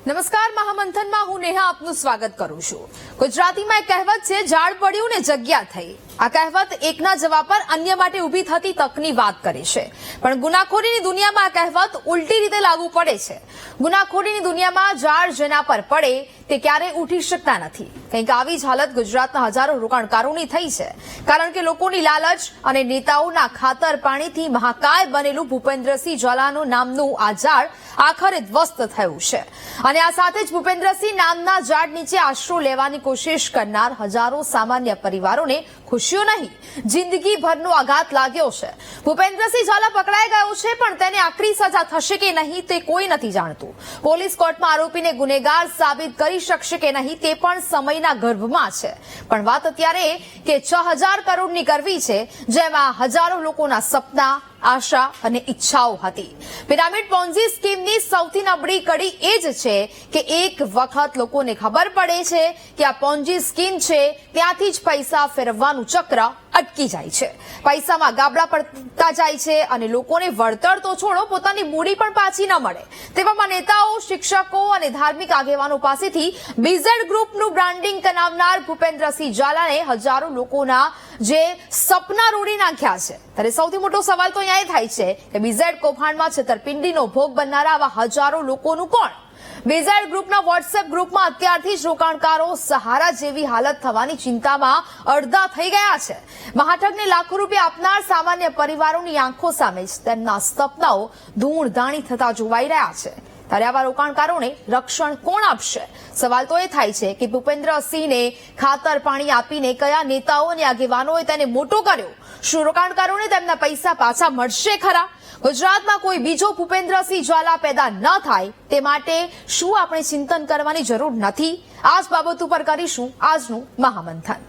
નમસ્કાર, મહામંથનમાં હું નેહા આપનું સ્વાગત કરું છું। ગુજરાતીમાં એક કહેવત છે, ઝાડ પડ્યું ને જગ્યા થઈ। આ કહેવત એકના જવાબ પર અન્ય માટે ઊભી થતી તકની વાત કરે છે, પણ ગુનાખોરીની દુનિયામાં આ કહેવત ઉલટી રીતે લાગુ પડે છે। ગુનાખોરીની દુનિયામાં ઝાડ જેના પર પડે તે ક્યારેય ઉઠી શકતા નથી। કંઈક આવી જ હાલત ગુજરાતના હજારો રોકાણકારોની થઈ છે, કારણ કે લોકોની લાલચ અને નેતાઓના ખાતર પાણીથી મહાકાય બનેલું ભૂપેન્દ્રસિંહ ઝાલાનું નામનું આ ઝાડ આખરે ધ્વસ્ત થયું છે। અને આ સાથે જ ભૂપેન્દ્રસિંહ નામના ઝાડ નીચે આશરો લેવાની કોશિશ કરનાર હજારો સામાન્ય પરિવારોને ખુશીઓ નહીં, જિંદગીભરનો આઘાત લાગ્યો છે। ભૂપેન્દ્રસિંહ ઝાલા પકડાઈ ગયો છે, પણ તેને આકરી સજા થશે કે નહીં તે કોઈ નથી જાણતું। પોલીસ કોર્ટમાં આરોપીને ગુનેગાર સાબિત કરી શકશે કે નહીં તે પણ સમયના ગર્ભમાં છે। પણ વાત અત્યારે કે 6000 કરોડની કરવી છે, જેમાં હજારો લોકોના સપના, આશા અને ઈચ્છાઓ હતી। પિરામિડ પોન્ઝી સ્કીમની સૌથી નબળી કડી એ જ છે કે એક વખત લોકોને ખબર પડે છે કે આ પોન્ઝી સ્કીમ છે, ત્યાંથી જ પૈસા ફેરવવાનું ચક્ર અટકી જાય છે। પૈસામાં ગાબડા પડતા જાય છે અને લોકોને વળતર તો છોડો, પોતાની મૂડી પણ પાછી ન મળે। તેવામાં નેતાઓ, શિક્ષકો અને ધાર્મિક આગેવાનો પાસેથી બીઝેડ ગ્રુપનું બ્રાન્ડિંગ કરાવનાર ભૂપેન્દ્રસિંહ ઝાલાને હજારો લોકોના જે સપના રોડી નાખ્યા છે। ત્યારે સૌથી મોટો સવાલ તો અહીંયા થાય છે કે બીઝેડ કૌભાંડમાં છેતરપિંડીનો ભોગ બનનારા આવા હજારો લોકોનું કોણ? બીઝેડ ગ્રુપના વોટ્સએપ ગ્રુપમાં અત્યારથી જ રોકાણકારો સહારા જેવી હાલત થવાની ચિંતામાં અડધા થઈ ગયા છે। મહાઠગને લાખો રૂપિયા આપનાર સામાન્ય પરિવારોની આંખો સામે જ તેમના સપનાઓ ધૂળધાણી થતા જોવાઈ રહ્યા છે। ત્યારે આવા રોકાણકારોને રક્ષણ કોણ આપશે? સવાલ તો એ થાય છે કે ભૂપેન્દ્રસિંહને ખાતર પાણી આપીને કયા નેતાઓ અને આગેવાનોએ તેને મોટો કર્યો? શું રોકાણકારોને તેમના પૈસા પાછા મળશે ખરા? ગુજરાતમાં કોઈ બીજો ભૂપેન્દ્રસિંહ ઝાલા પેદા ન થાય તે માટે શું આપણે ચિંતન કરવાની જરૂર નથી? આ જ બાબત ઉપર કરીશું આજનું મહામંથન।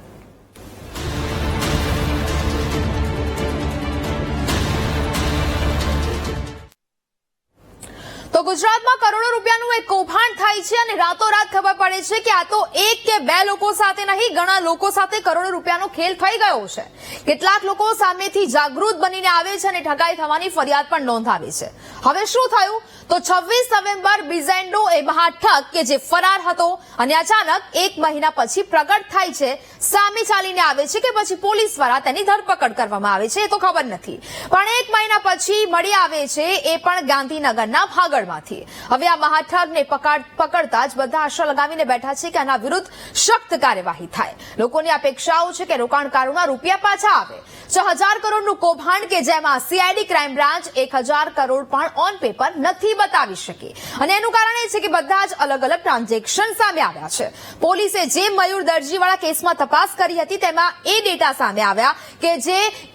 તો ગુજરાતમાં કરોડો રૂપિયાનું એક કૌભાંડ થાય છે અને રાતોરાત ખબર પડે છે કે આ તો એક કે બે લોકો સાથે નહીં, ઘણા લોકો સાથે કરોડો રૂપિયાનો ખેલ થઈ ગયો છે। કેટલાક લોકો સામેથી જાગૃત બનીને આવે છે અને ઠગાઈ થવાની ફરિયાદ પણ નોંધાવી છે। હવે શું થયું? તો 26 નવેમ્બર બીઝેન્ડો એ મહાઠગ કે જે ફરાર હતો અને અચાનક એક મહિના પછી પ્રગટ થાય છે, સામે ચાલીને આવે છે કે પછી પોલીસ દ્વારા તેની ધરપકડ કરવામાં આવે છે એ તો ખબર નથી, પણ એક મહિના પછી મળી આવે છે, એ પણ ગાંધીનગરના ભાગળમાંથી। હવે આ મહાઠગને પકડતા જ બધા આશા લગાવીને બેઠા છે કે આના વિરુદ્ધ સખ્ત કાર્યવાહી થાય। લોકોની અપેક્ષાઓ છે કે રોકાણકારોના રૂપિયા પાછા આવે। 6000 કરોડનું કૌભાંડ કે જેમાં સીઆઈડી ક્રાઇમ બ્રાન્ચ 1000 કરોડ પણ ઓન પેપર નથી બતાવી શકી, અને એનું કારણ એ છે કે બધા જ અલગ અલગ ટ્રાન્ઝેક્શન સામે આવ્યા છે। પોલીસે જે મયુર દરજીવાળા કેસમાં તપાસ કરી હતી તેમાં એ ડેટા સામે આવ્યા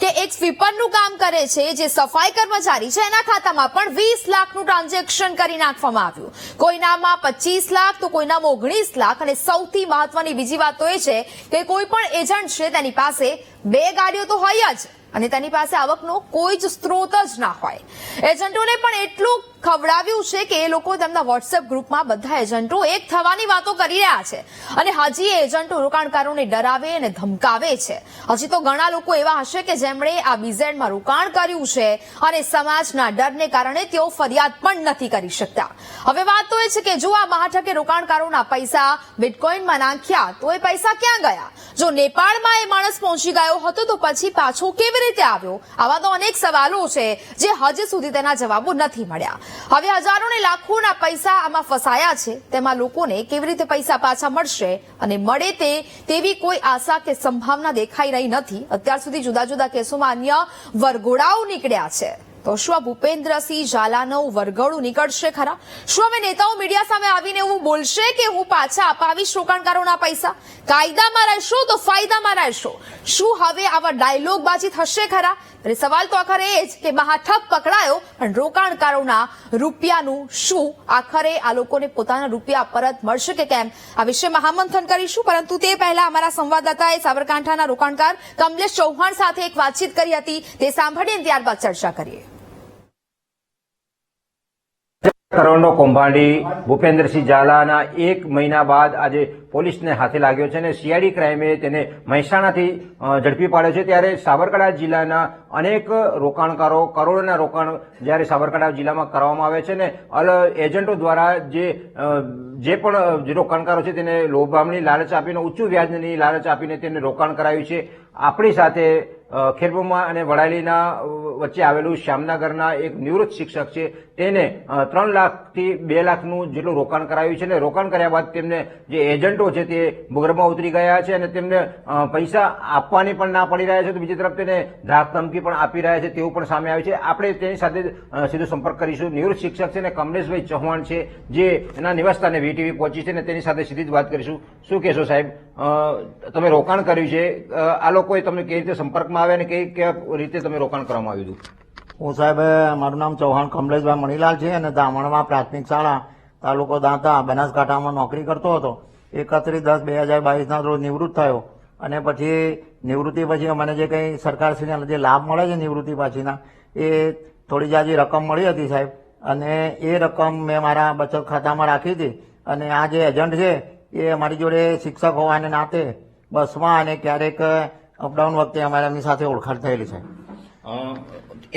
કે એક સ્વીપરનું કામ કરે છે, જે સફાઈ કર્મચારી છે, એના ખાતામાં પણ 20 લાખનું ટ્રાન્ઝેક્શન કરી નાખવામાં આવ્યું। કોઈનામાં 25 લાખ તો કોઈનામાં 19 લાખ। અને સૌથી મહત્વની બીજી વાત તો એ છે કે કોઈ પણ એજન્ટ છે તેની પાસે 2 ગાડીઓ તો હોય જ, અને તેની પાસે આવકનો કોઈ જ સ્ત્રોત જ ના હોય। એજન્ટોને પણ એટલું ખવડાવ્યું છે કે એ લોકો તેમના વોટ્સએપ ગ્રુપમાં બધા એજન્ટો એક થવાની વાતો કરી રહ્યા છે, અને હજી એજન્ટો રોકાણકારોને ડરાવે અને ધમકાવે છે। હજી તો ઘણા લોકો એવા હશે કે જેમણે આ બીઝેડમાં રોકાણ કર્યું છે અને સમાજના ડરને કારણે તેઓ ફરિયાદ પણ નથી કરી શકતા। હવે વાત તો એ છે કે જો આ મહાઠગે રોકાણકારોના પૈસા બિટકોઇનમાં નાખ્યા તો એ પૈસા ક્યાં ગયા? જો નેપાળમાં એ માણસ પહોંચી ગયો હતો તો પછી પાછો કેવી રીતે આવ્યો? આવા તો અનેક સવાલો છે જે હજી સુધી તેના જવાબો નથી મળ્યા। હવે હજારો ને લાખોના પૈસા આમાં ફસાયા છે, તેમાં લોકોને કેવી રીતે પૈસા પાછા મળશે અને મળે તેવી કોઈ આશા કે સંભાવના દેખાઈ રહી નથી। અત્યાર સુધી જુદા જુદા કેસોમાં અન્ય વરઘોડાઓ નીકળ્યા છે, તો શું આ ભૂપેન્દ્રસિંહ ઝાલાનું વરઘોડું નીકળશે ખરા? શું હવે નેતાઓ મીડિયા સામે આવીને એવું બોલશે કે હું પાછા અપાવીશ રોકાણકારોના પૈસા? કાયદામાં રહેશો તો ફાયદામાં રહેશો? શું હવે આવા ડાયલોગબાજી થશે ખરા? અને સવાલ તો આખરે એ જ કે મહાઠગ પકડાયો, પણ રોકાણકારોના રૂપિયાનું શું? આખરે આ લોકોને પોતાના રૂપિયા પરત મળશે કે કેમ? આ વિશે મહામંથન કરીશું, પરંતુ તે પહેલા અમારા સંવાદદાતાએ સાબરકાંઠાના રોકાણકાર કમલેશ ચૌહાણ સાથે એક વાતચીત કરી હતી, તે સાંભળીને ત્યારબાદ ચર્ચા કરીએ। કરોડનો કૌભાંડી ભૂપેન્દ્રસિંહ ઝાલાના 1 મહિના બાદ આજે પોલીસને હાથે લાગ્યો છે અને સીઆઈડી ક્રાઇમે તેને મહેસાણાથી ઝડપી પાડ્યો છે. ત્યારે સાબરકાંઠા જિલ્લાના અનેક રોકાણકારો કરોડોના રોકાણ જ્યારે સાબરકાંઠા જિલ્લામાં કરવામાં આવે છે ને એજન્ટો દ્વારા જે પણ રોકાણકારો છે તેને લોભામણી લાલચ આપીને ઉચ્ચ વ્યાજની લાલચ આપીને તેને રોકાણ કરાવ્યું છે. આપણી સાથે ખેરબોમા અને વડાલીના વચ્ચે આવેલું શ્યામનગરના એક નિવૃત્ત શિક્ષક છે. તેને 3 લાખથી 2 લાખનું જેટલું રોકાણ કરાવ્યું છે અને રોકાણ કર્યા બાદ તેમને જે એજન્ટો છે તે ભૂગર્ભમાં ઉતરી ગયા છે અને તેમને પૈસા આપવાની પણ ના પડી રહ્યા છે. તો બીજી તરફ તેને ધાક ધમકી પણ આપી રહ્યા છે તેવું પણ સામે આવ્યું છે. આપણે તેની સાથે સીધો સંપર્ક કરીશું. નિવૃત્ત શિક્ષક છે અને કમલેશભાઈ ચૌહાણ છે જે એના નિવાસસ્થાને વીટીવી પહોંચી છે અને તેની સાથે સીધી જ વાત કરીશું. શું કહેશો સાહેબ, તમે રોકાણ કર્યું છે, આ લોકોએ તમને કેવી રીતે સંપર્કમાં આવ્યા અને કઈ રીતે તમે રોકાણ કરવામાં આવ્યું હતું? હું સાહેબ, મારું નામ ચૌહાણ કમલેશભાઈ મણીલાલ છે અને ધામણમાં પ્રાથમિક શાળા તાલુકો દાંતા બનાસકાંઠામાં નોકરી કરતો હતો. 31/10/2022 રોજ નિવૃત્ત થયો અને પછી નિવૃત્તિ પછી મને જે કંઈ સરકારશ્રીના જે લાભ મળે છે નિવૃત્તિ પછીના એ થોડી જાજી રકમ મળી હતી સાહેબ, અને એ રકમ મેં મારા બચત ખાતામાં રાખી હતી. અને આ જે એજન્ટ છે એ અમારી જોડે શિક્ષક હોવાને નાતે બસમાં અને ક્યારેક અપડાઉન વખતે અમારે એમની સાથે ઓળખાણ થયેલી છે.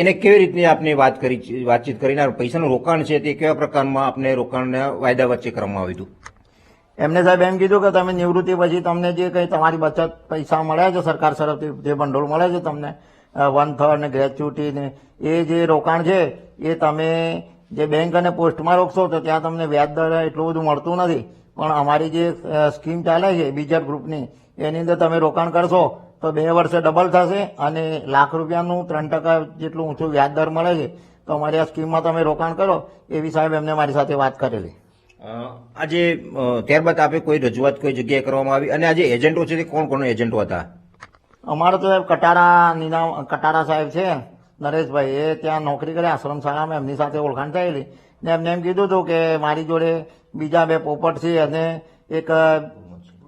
એને કેવી રીતની આપને વાતચીત કરીને પૈસાનું રોકાણ છે તે કેવા પ્રકારમાં આપને રોકાણના વાયદા વચ્ચે કરવામાં આવ્યું હતું? એમને સાહેબ એમ કીધું કે તમે નિવૃત્તિ પછી તમને જે કંઈ તમારી બચત પૈસા મળ્યા છે સરકાર તરફથી જે ભંડોળ મળે છે તમને 1/3 ને ગ્રેચ્યુટી ને એ જે રોકાણ છે એ તમે જે બેંક અને પોસ્ટમાં રોકશો તો ત્યાં તમને વ્યાજ દર એટલું બધું મળતું નથી, પણ અમારી જે સ્કીમ ચાલે છે બીજર ગ્રુપની એની અંદર તમે રોકાણ કરશો તો 2 વર્ષે ડબલ થશે અને ₹1,00,000નું 3% જેટલું ઊંચું વ્યાજ દર મળે છે. તો અમારી આ સ્કીમમાં તમે રોકાણ કરો એવી સાહેબ એમને મારી સાથે વાત કરેલી. આજે ત્યારબાદ આપે કોઈ રજૂઆત કોઈ જગ્યાએ કરવામાં આવી અને આ જે એજન્ટો છે તે કોણ એજન્ટો હતા? અમારો તો સાહેબ કટારા સાહેબ છે નરેશભાઈ, એ ત્યાં નોકરી કરે આશ્રમ શાળામાં, એમની સાથે ઓળખાણ થયેલી ને એમને એમ કીધું હતું કે મારી જોડે બીજા 2 પોપટ છે અને એક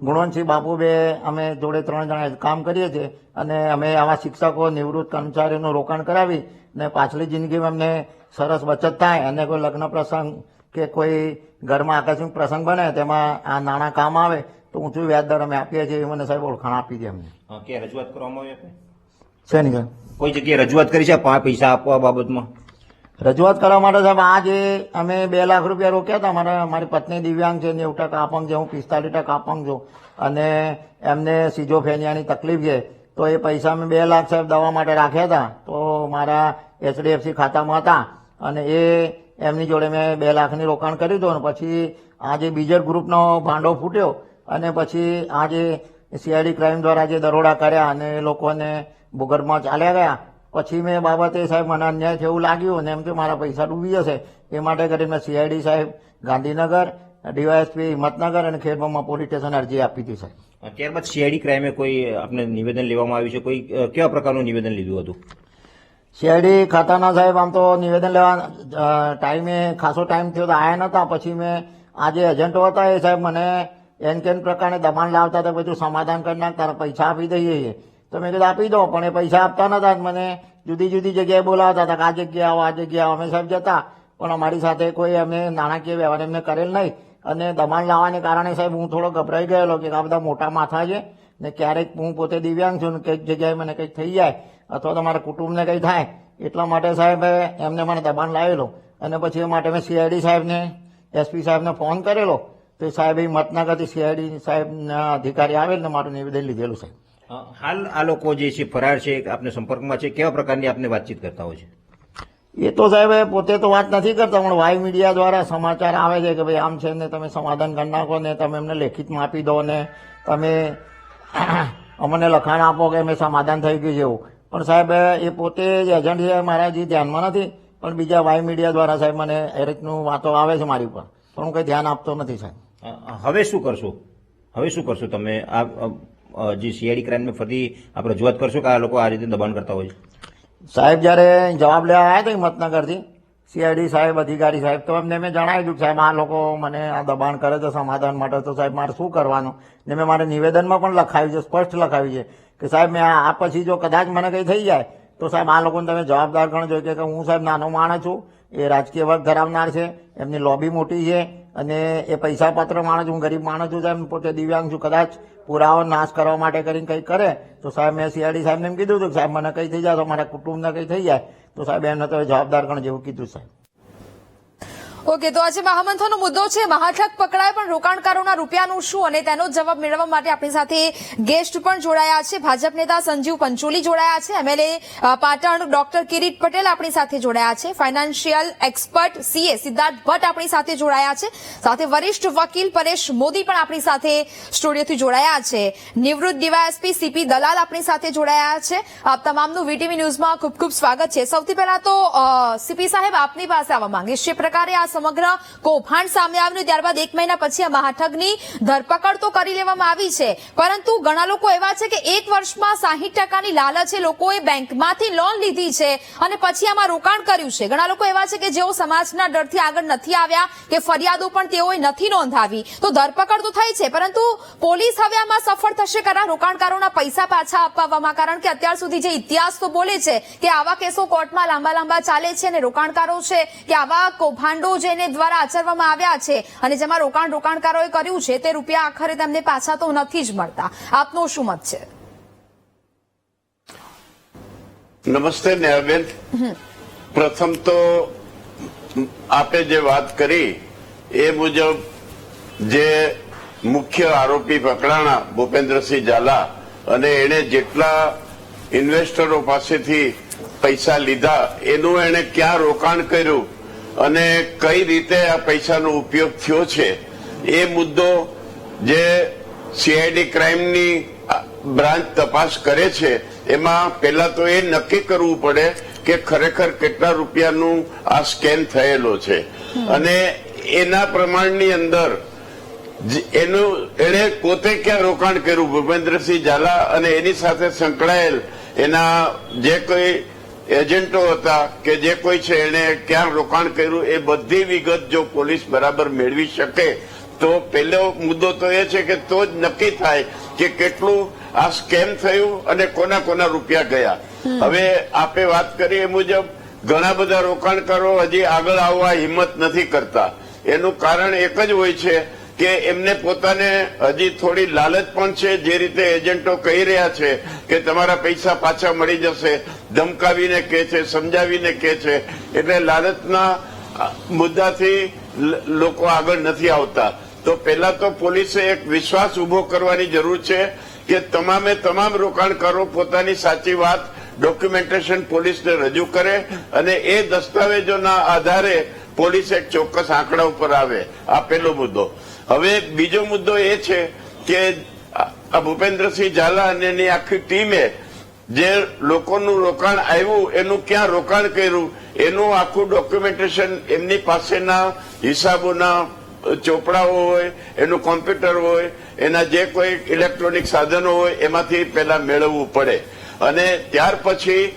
ગુણવંતસિંહ બાપુ, અમે જોડે 3 જણા કામ કરીએ છીએ અને અમે આવા શિક્ષકો નિવૃત્ત કર્મચારીઓનું રોકાણ કરાવી ને પાછલી જિંદગીમાં અમને સરસ બચત થાય અને કોઈ લગ્ન પ્રસંગ કે કોઈ ઘરમાં આકસ્મિક પ્રસંગ બને તેમાં આ નાણાં કામ આવે તો ઊંચું વ્યાજ દર અમે આપીએ છીએ. મને સાહેબ ઓળખાણ આપી છે અમને. ક્યાં રજૂઆત કરવામાં આવી આપને? છે નહીં સાહેબ, કોઈ જગ્યાએ રજૂઆત કરી છે પૈસા આપવા બાબતમાં? રજૂઆત કરવા માટે સાહેબ આ જે અમે ₹2 લાખ રોક્યા હતા, મારી પત્ની દિવ્યાંગ છે, 90% અપંગ છે, હું 45% અપંગ છું અને એમને સિઝોફ્રેનિયાની તકલીફ છે. તો એ પૈસા મેં 2 લાખ સાહેબ દવા માટે રાખ્યા હતા, તો મારા HDFC ખાતામાં હતા અને એ એમની જોડે મેં 2 લાખની રોકાણ કર્યું હતું. અને પછી આ જે બીજર ગ્રુપનો ભાંડો ફૂટ્યો અને પછી આ જે સીઆઈડી ક્રાઇમ દ્વારા જે દરોડા કર્યા અને એ લોકોને ભૂગર્ભમાં ચાલ્યા ગયા, પછી મેં બાબતે સાહેબ મને અન્યાય છે એવું લાગ્યું અને એમ કે મારા પૈસા ડૂબી જશે એ માટે કરીને મેં સીઆઈડી સાહેબ ગાંધીનગર, ડીવાયએસપી હિંમતનગર અને ખેરબોમા પોલીસ સ્ટેશન અરજી આપી હતી સાહેબ. ત્યારબાદ સીઆઈડી ક્રાઇમે કોઈ આપને નિવેદન લેવામાં આવ્યું છે? કોઈ કેવા પ્રકારનું નિવેદન લીધું હતું? સીઆઈડી ખાતાના સાહેબ આમ તો નિવેદન લેવા ટાઈમે ખાસો ટાઈમ થયો તો આવ્યા નહોતા. પછી મેં આ જે એજન્ટો હતા એ સાહેબ મને કેન પ્રકારે દબાણ લાવતા હતા, બધું સમાધાન કરી નાખતા, પૈસા આપી દઈએ છીએ. તો મેં કીધું આપી દો, પણ એ પૈસા આપતા નતા. મને જુદી જુદી જગ્યાએ બોલાવતા હતા કે આ જગ્યા આવો, આ જગ્યા આવો. અમે સાહેબ જતા પણ અમારી સાથે કોઈ અમે નાણાકીય વ્યવહાર એમને કરેલ નહીં અને દબાણ લાવવાને કારણે સાહેબ હું થોડો ગભરાઈ ગયેલો કે આ બધા મોટા માથા છે ને ક્યારેક હું પોતે દિવ્યાંગ છું ને કંઈક જગ્યાએ મને કંઈક થઈ જાય અથવા તો મારા કુટુંબને કંઈ થાય એટલા માટે સાહેબ એમને મને દબાણ લાવેલો. અને પછી એ માટે મેં સીઆઈડી સાહેબને, એસપી સાહેબને ફોન કરેલો તો એ સાહેબ હિંમતનગરથી સીઆઈડી સાહેબના અધિકારી આવેલ ને મારું નિવેદન લીધેલું સાહેબ. હાલ આ લોકો જે છે ફરાર છે, આપને સંપર્કમાં છે, કેવા પ્રકારની આપને વાતચીત કરતા હોય છે? એ તો સાહેબ પોતે તો વાત નથી કરતા, પણ વાય મીડિયા દ્વારા સમાચાર આવે છે કે ભાઈ આમ છે ને તમે સમાધાન કરી નાખો ને તમે એમને લેખિતમાં આપી દો ને તમે અમને લખાણ આપો કે અમે સમાધાન થઈ ગયું છે એવું. પણ સાહેબ એ પોતે જ એજન્ટ છે, મારા જે ધ્યાનમાં નથી, પણ બીજા વાય મીડિયા દ્વારા સાહેબ મને એ રીતનું વાતો આવે છે મારી ઉપર, પણ હું કંઈ ધ્યાન આપતો નથી સાહેબ. હવે શું કરશો તમે? આ જે સીઆઈડી ક્રાઇમને ફરી આપ રજૂઆત કરશો કે આ લોકો આ રીતે દબાણ કરતા હોય છે? સાહેબ જ્યારે જવાબ લેવા આવ્યા હતા હિંમતનગરથી સીઆઈડી સાહેબ, અધિકારી સાહેબ, તો એમને મેં જણાવી દીધું સાહેબ આ લોકો મને આ દબાણ કરે છે સમાધાન માટે, તો સાહેબ મારે શું કરવાનું? ને મેં મારા નિવેદનમાં પણ લખાવ્યું છે, સ્પષ્ટ લખાવ્યું છે કે સાહેબ મેં આ પછી જો કદાચ મને કંઈ થઈ જાય તો સાહેબ આ લોકોને તમે જવાબદાર ગણજો કે હું સાહેબ નાનો માણસ છું એ રાજકીય વર્ગ ધરાવનાર છે, એમની લોબી મોટી છે અને એ પૈસા પાત્ર માણસ, હું ગરીબ માણસ છું સાહેબ, પોતે દિવ્યાંગ છું, કદાચ પુરાવો નાશ કરવા માટે કરીને કંઈ કરે તો સાહેબ મેં સીઆઈડી સાહેબને એમ કીધું હતું કે સાહેબ મને કંઈ થઈ જાય તો મારા કુટુંબને કંઈ થઈ જાય તો સાહેબ એમને તો જવાબદાર ગણ જેવું કીધું સાહેબ. ઓકે, તો આજે મહામંથનનો મુદ્દો છે મહાઠગ પકડાય પણ રોકાણકારોના રૂપિયાનું શું, અને તેનો જવાબ મેળવવા માટે આપણી સાથે ગેસ્ટ પણ જોડાયા છે. ભાજપ નેતા સંજીવ પંચોલી જોડાયા છે, એમએલએ પાટણ ડોક્ટર કિરીટ પટેલ આપણી સાથે જોડાયા છે, financial expert CA Siddharth Bhatt આપણી સાથે જોડાયા છે, સાથે વરિષ્ઠ વકીલ પરેશ મોદી પણ આપણી સાથે સ્ટુડિયોથી જોડાયા છે, નિવૃત્ત ડીવાયએસપી સીપી દલાલ આપણી સાથે જોડાયા છે. આપ તમામનું વીટીવી ન્યૂઝમાં ખૂબ ખૂબ સ્વાગત છે. સૌથી પહેલા તો સીપી સાહેબ આપની પાસે આવવા માંગીશ. જે પ્રકારે આ સમગ્ર કૌભાંડ સામે આવ્યું, ત્યારબાદ 1 મહિના પછી આ મહાઠગની ધરપકડ તો કરી લેવામાં આવી છે, પરંતુ ઘણા લોકો એવા છે કે 1 વર્ષમાં 60% લાલચે લોકોએ બેંકમાંથી લોન લીધી છે અને પછી આમાં રોકાણ કર્યું છે. ઘણા લોકો એવા છે કે જેઓ સમાજના ડરથી આગળ નથી આવ્યા કે ફરિયાદો પણ તેઓએ નથી નોંધાવી, તો ધરપકડ તો થઈ છે, પરંતુ પોલીસ હવે આમાં સફળ થશે ખરા રોકાણકારોના પૈસા પાછા અપાવવામાં? કારણ કે અત્યાર સુધી જે ઇતિહાસ તો બોલે છે કે આવા કેસો કોર્ટમાં લાંબા ચાલે છે અને રોકાણકારો છે કે આવા કૌભાંડો જેને દ્વારા આચરવામાં આવ્યા છે અને જેમાં રોકાણકારોએ કર્યું છે તે રૂપિયા આખરે તેમને પાછા તો નથી જ મળતા. આપનો શું મત છે? નમસ્તે નેહાબેન. પ્રથમ તો આપે જે વાત કરી એ મુજબ જે મુખ્ય આરોપી પકડાણા ભૂપેન્દ્રસિંહ ઝાલા અને એને જેટલા ઇન્વેસ્ટરો પાસેથી પૈસા લીધા એનું એને ક્યાં રોકાણ કર્યું અને કઈ રીતે આ પૈસાનો ઉપયોગ થયો છે એ મુદ્દો જે સીઆઈડી ક્રાઇમની બ્રાન્ચ તપાસ કરે છે એમાં પહેલા તો એ નક્કી કરવું પડે કે ખરેખર કેટલા રૂપિયાનું આ સ્કેમ થયેલો છે અને એના પ્રમાણની અંદર એને પોતે ક્યાં રોકાણ કર્યું ભૂપેન્દ્રસિંહ ઝાલા અને એની સાથે સંકળાયેલ એના જે કોઈ એજન્ટો હતા કે જે કોઈ છે એને ક્યાં રોકાણ કર્યું એ બધી વિગત જો પોલીસ બરાબર મેળવી શકે તો પહેલો મુદ્દો તો એ છે કે તો જ નક્કી થાય કે કેટલું આ સ્કેમ થયું અને કોના રૂપિયા ગયા. હવે આપે વાત કરી એ મુજબ ઘણા બધા રોકાણકારો હજી આગળ આવવા હિંમત નથી કરતા. એનું કારણ એક જ હોય છે કે એમને પોતાને હજી થોડી લાલચ પણ છે. જે રીતે એજન્ટો કહી રહ્યા છે કે તમારા પૈસા પાછા મળી જશે, ધમકાવીને કહે છે, સમજાવીને કહે છે, એટલે લાલચના મુદ્દાથી લોકો આગળ નથી આવતા. તો પહેલા તો પોલીસે એક વિશ્વાસ ઉભો કરવાની જરૂર છે કે તમામ રોકાણકારો પોતાની સાચી વાત ડોક્યુમેન્ટેશન પોલીસને રજૂ કરે અને એ દસ્તાવેજોના આધારે પોલીસ એક ચોક્કસ આંકડા ઉપર આવે. આ પહેલો મુદ્દો. હવે બીજો મુદ્દો એ છે કે આ ભૂપેન્દ્રસિંહ ઝાલા અને એની આખી ટીમે જે લોકોનું રોકાણ આવ્યું એનું ક્યાં રોકાણ કર્યું એનું આખું ડોક્યુમેન્ટેશન એમની પાસેના હિસાબોના ચોપડાઓ હોય, એનું કોમ્પ્યુટર હોય, એના જે કોઈ ઇલેક્ટ્રોનિક સાધનો હોય એમાંથી પહેલા મેળવવું પડે. અને ત્યાર પછી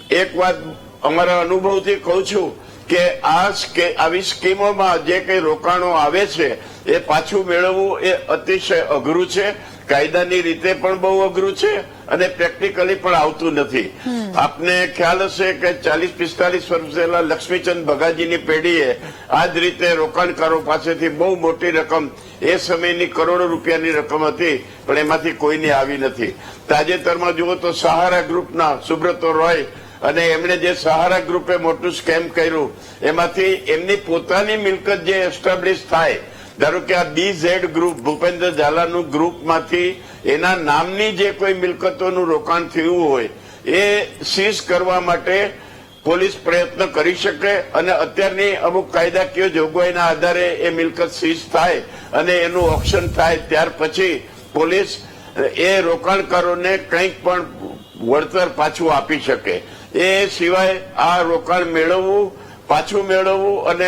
એક વાત અમારા અનુભવથી કહું છું કે આવી સ્કીમોમાં જે કઈ રોકાણો આવે છે એ પાછું મેળવવું એ અતિશય અઘરું છે. કાયદાની રીતે પણ બહુ અઘરું છે અને પ્રેક્ટિકલી પણ આવતું નથી. આપને ખ્યાલ હશે કે 40-45 વર્ષ પહેલા લક્ષ્મીચંદ ભગાજીની પેઢીએ આ જ રીતે રોકાણકારો પાસેથી બહુ મોટી રકમ, એ સમયની કરોડો રૂપિયાની રકમ હતી પણ એમાંથી કોઈને આવી નથી. તાજેતરમાં જુઓ તો સહારા ગ્રુપના સુબ્રતો રોય અને એમણે જે સહારા ગ્રુપે મોટું સ્કેમ કર્યું એમાંથી એમની પોતાની મિલકત જે એસ્ટાબ્લિશ થાય, ધારો કે આ BZ ગ્રુપ ભૂપેન્દ્ર ઝાલાનું ગ્રુપમાંથી એના નામની જે કોઈ મિલકતોનું રોકાણ થયું હોય એ સીઝ કરવા માટે પોલીસ પ્રયત્ન કરી શકે અને અત્યારની અમુક કાયદાકીય જોગવાઈના આધારે એ મિલકત સીઝ થાય અને એનું ઓક્શન થાય ત્યાર પછી પોલીસ એ રોકાણકારોને કંઈક પણ વળતર પાછું આપી શકે. એ સિવાય આ રોકાણ મેળવવું, પાછું મેળવવું અને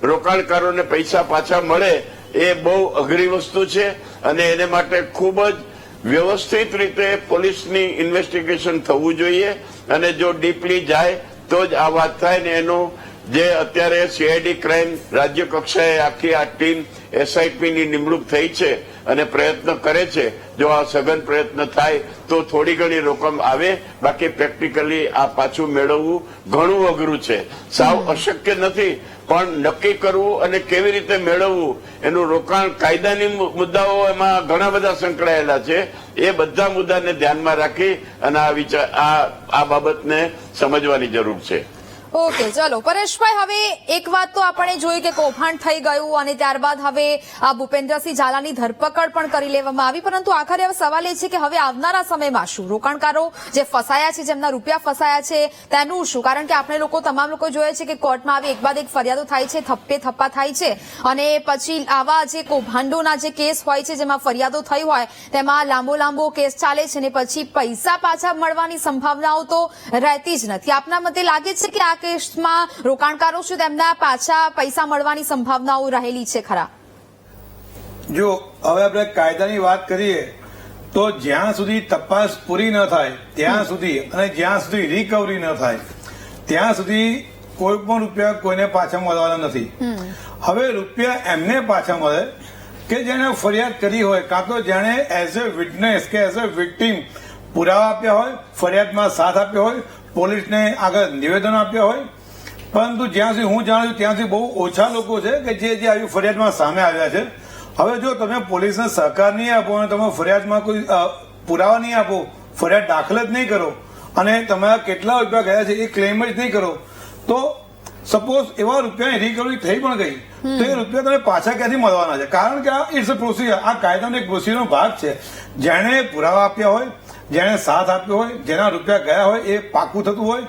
રોકાણકારોને પૈસા પાછા મળે એ બહુ અઘરી વસ્તુ છે અને એને માટે ખૂબ જ વ્યવસ્થિત રીતે પોલીસની ઇન્વેસ્ટિગેશન થવું જોઈએ અને જો ડીપલી જાય તો જ આ વાત થાય ને એનું જે અત્યારે સીઆઈડી ક્રાઇમ રાજ્ય કક્ષાએ આખી આ ટીમ એસઆઈપીની નિમણૂક થઈ છે અને પ્રયત્ન કરે છે. જો આ સઘન પ્રયત્ન થાય તો થોડી ઘણી રકમ આવે, બાકી પ્રેક્ટિકલી આ પાછું મેળવવું ઘણું અઘરું છે. સાવ અશક્ય નથી, પણ નક્કી કરવું અને કેવી રીતે મેળવવું એનું રોકાણ, કાયદાની મુદ્દાઓ એમાં ઘણા બધા સંકળાયેલા છે. એ બધા મુદ્દાને ધ્યાનમાં રાખી અને આ બાબતને સમજવાની જરૂર છે. ઓકે, ચલો પરેશભાઈ, હવે એક વાત તો આપણે જોઈ કે કૌભાંડ થઈ ગયું અને ત્યારબાદ હવે આ ભૂપેન્દ્રસિંહ ઝાલાની ધરપકડ પણ કરી લેવામાં આવી, પરંતુ આખરે હવે સવાલ એ છે કે હવે આવનારા સમયમાં શું? રોકાણકારો જે ફસાયા છે, જેમના રૂપિયા ફસાયા છે, તેનું શું? કારણ કે આપણે તમામ લોકો જોઈએ છે કે કોર્ટમાં આવી એક બાદ એક ફરિયાદો થાય છે, થપ્પે થપ્પા થાય છે, અને પછી આવા જે કૌભાંડોના જે કેસ હોય છે જેમાં ફરિયાદો થઈ હોય તેમાં લાંબો કેસ ચાલે છે, અને પછી પૈસા પાછા મળવાની સંભાવનાઓ તો રહેતી જ નથી. આપના મતે લાગે છે કે આ કેસમાં રોકાણકારો શું તેમના પાછા પૈસા મળવાની સંભાવનાઓ રહેલી છે ખરા? જો હવે આપણે કાયદાની વાત કરીએ તો જ્યાં સુધી તપાસ પૂરી ન થાય ત્યાં સુધી અને જ્યાં સુધી રિકવરી ન થાય ત્યાં સુધી કોઈ પણ રૂપિયા કોઈને પાછા મળવાના નથી. હવે રૂપિયા એમને પાછા મળે કે જેને ફરિયાદ કરી હોય, કાં તો જેને એઝ એ વિટનેસ કે એઝ એ વિક્ટીમ પુરાવા આપ્યા હોય, ફરિયાદમાં સાથ આપ્યો હોય, પોલીસને આગળ નિવેદન આપ્યા હોય. પરંતુ જ્યાં સુધી હું જાણું છું ત્યાં સુધી બહુ ઓછા લોકો છે કે જે આવી ફરિયાદમાં સામે આવ્યા છે. હવે જો તમે પોલીસને સહકાર નહીં આપો અને તમે ફરિયાદમાં કોઈ પુરાવા નહીં આપો, ફરિયાદ દાખલ જ નહીં કરો અને તમારા કેટલા રૂપિયા ગયા છે એ ક્લેમ જ નહીં કરો, તો સપોઝ એવા રૂપિયાની રિકવરી થઈ પણ ગઈ તો એ રૂપિયા તમે પાછા ક્યાંથી મળવાના છે? કારણ કે આ ઇટ્સ અ પ્રોસિજર, આ કાયદાનો એક પ્રોસિજરનો ભાગ છે. જેણે પુરાવા આપ્યા હોય, જેને સાથ આપ્યો હોય, જેના રૂપિયા ગયા હોય એ પાકું થતું હોય,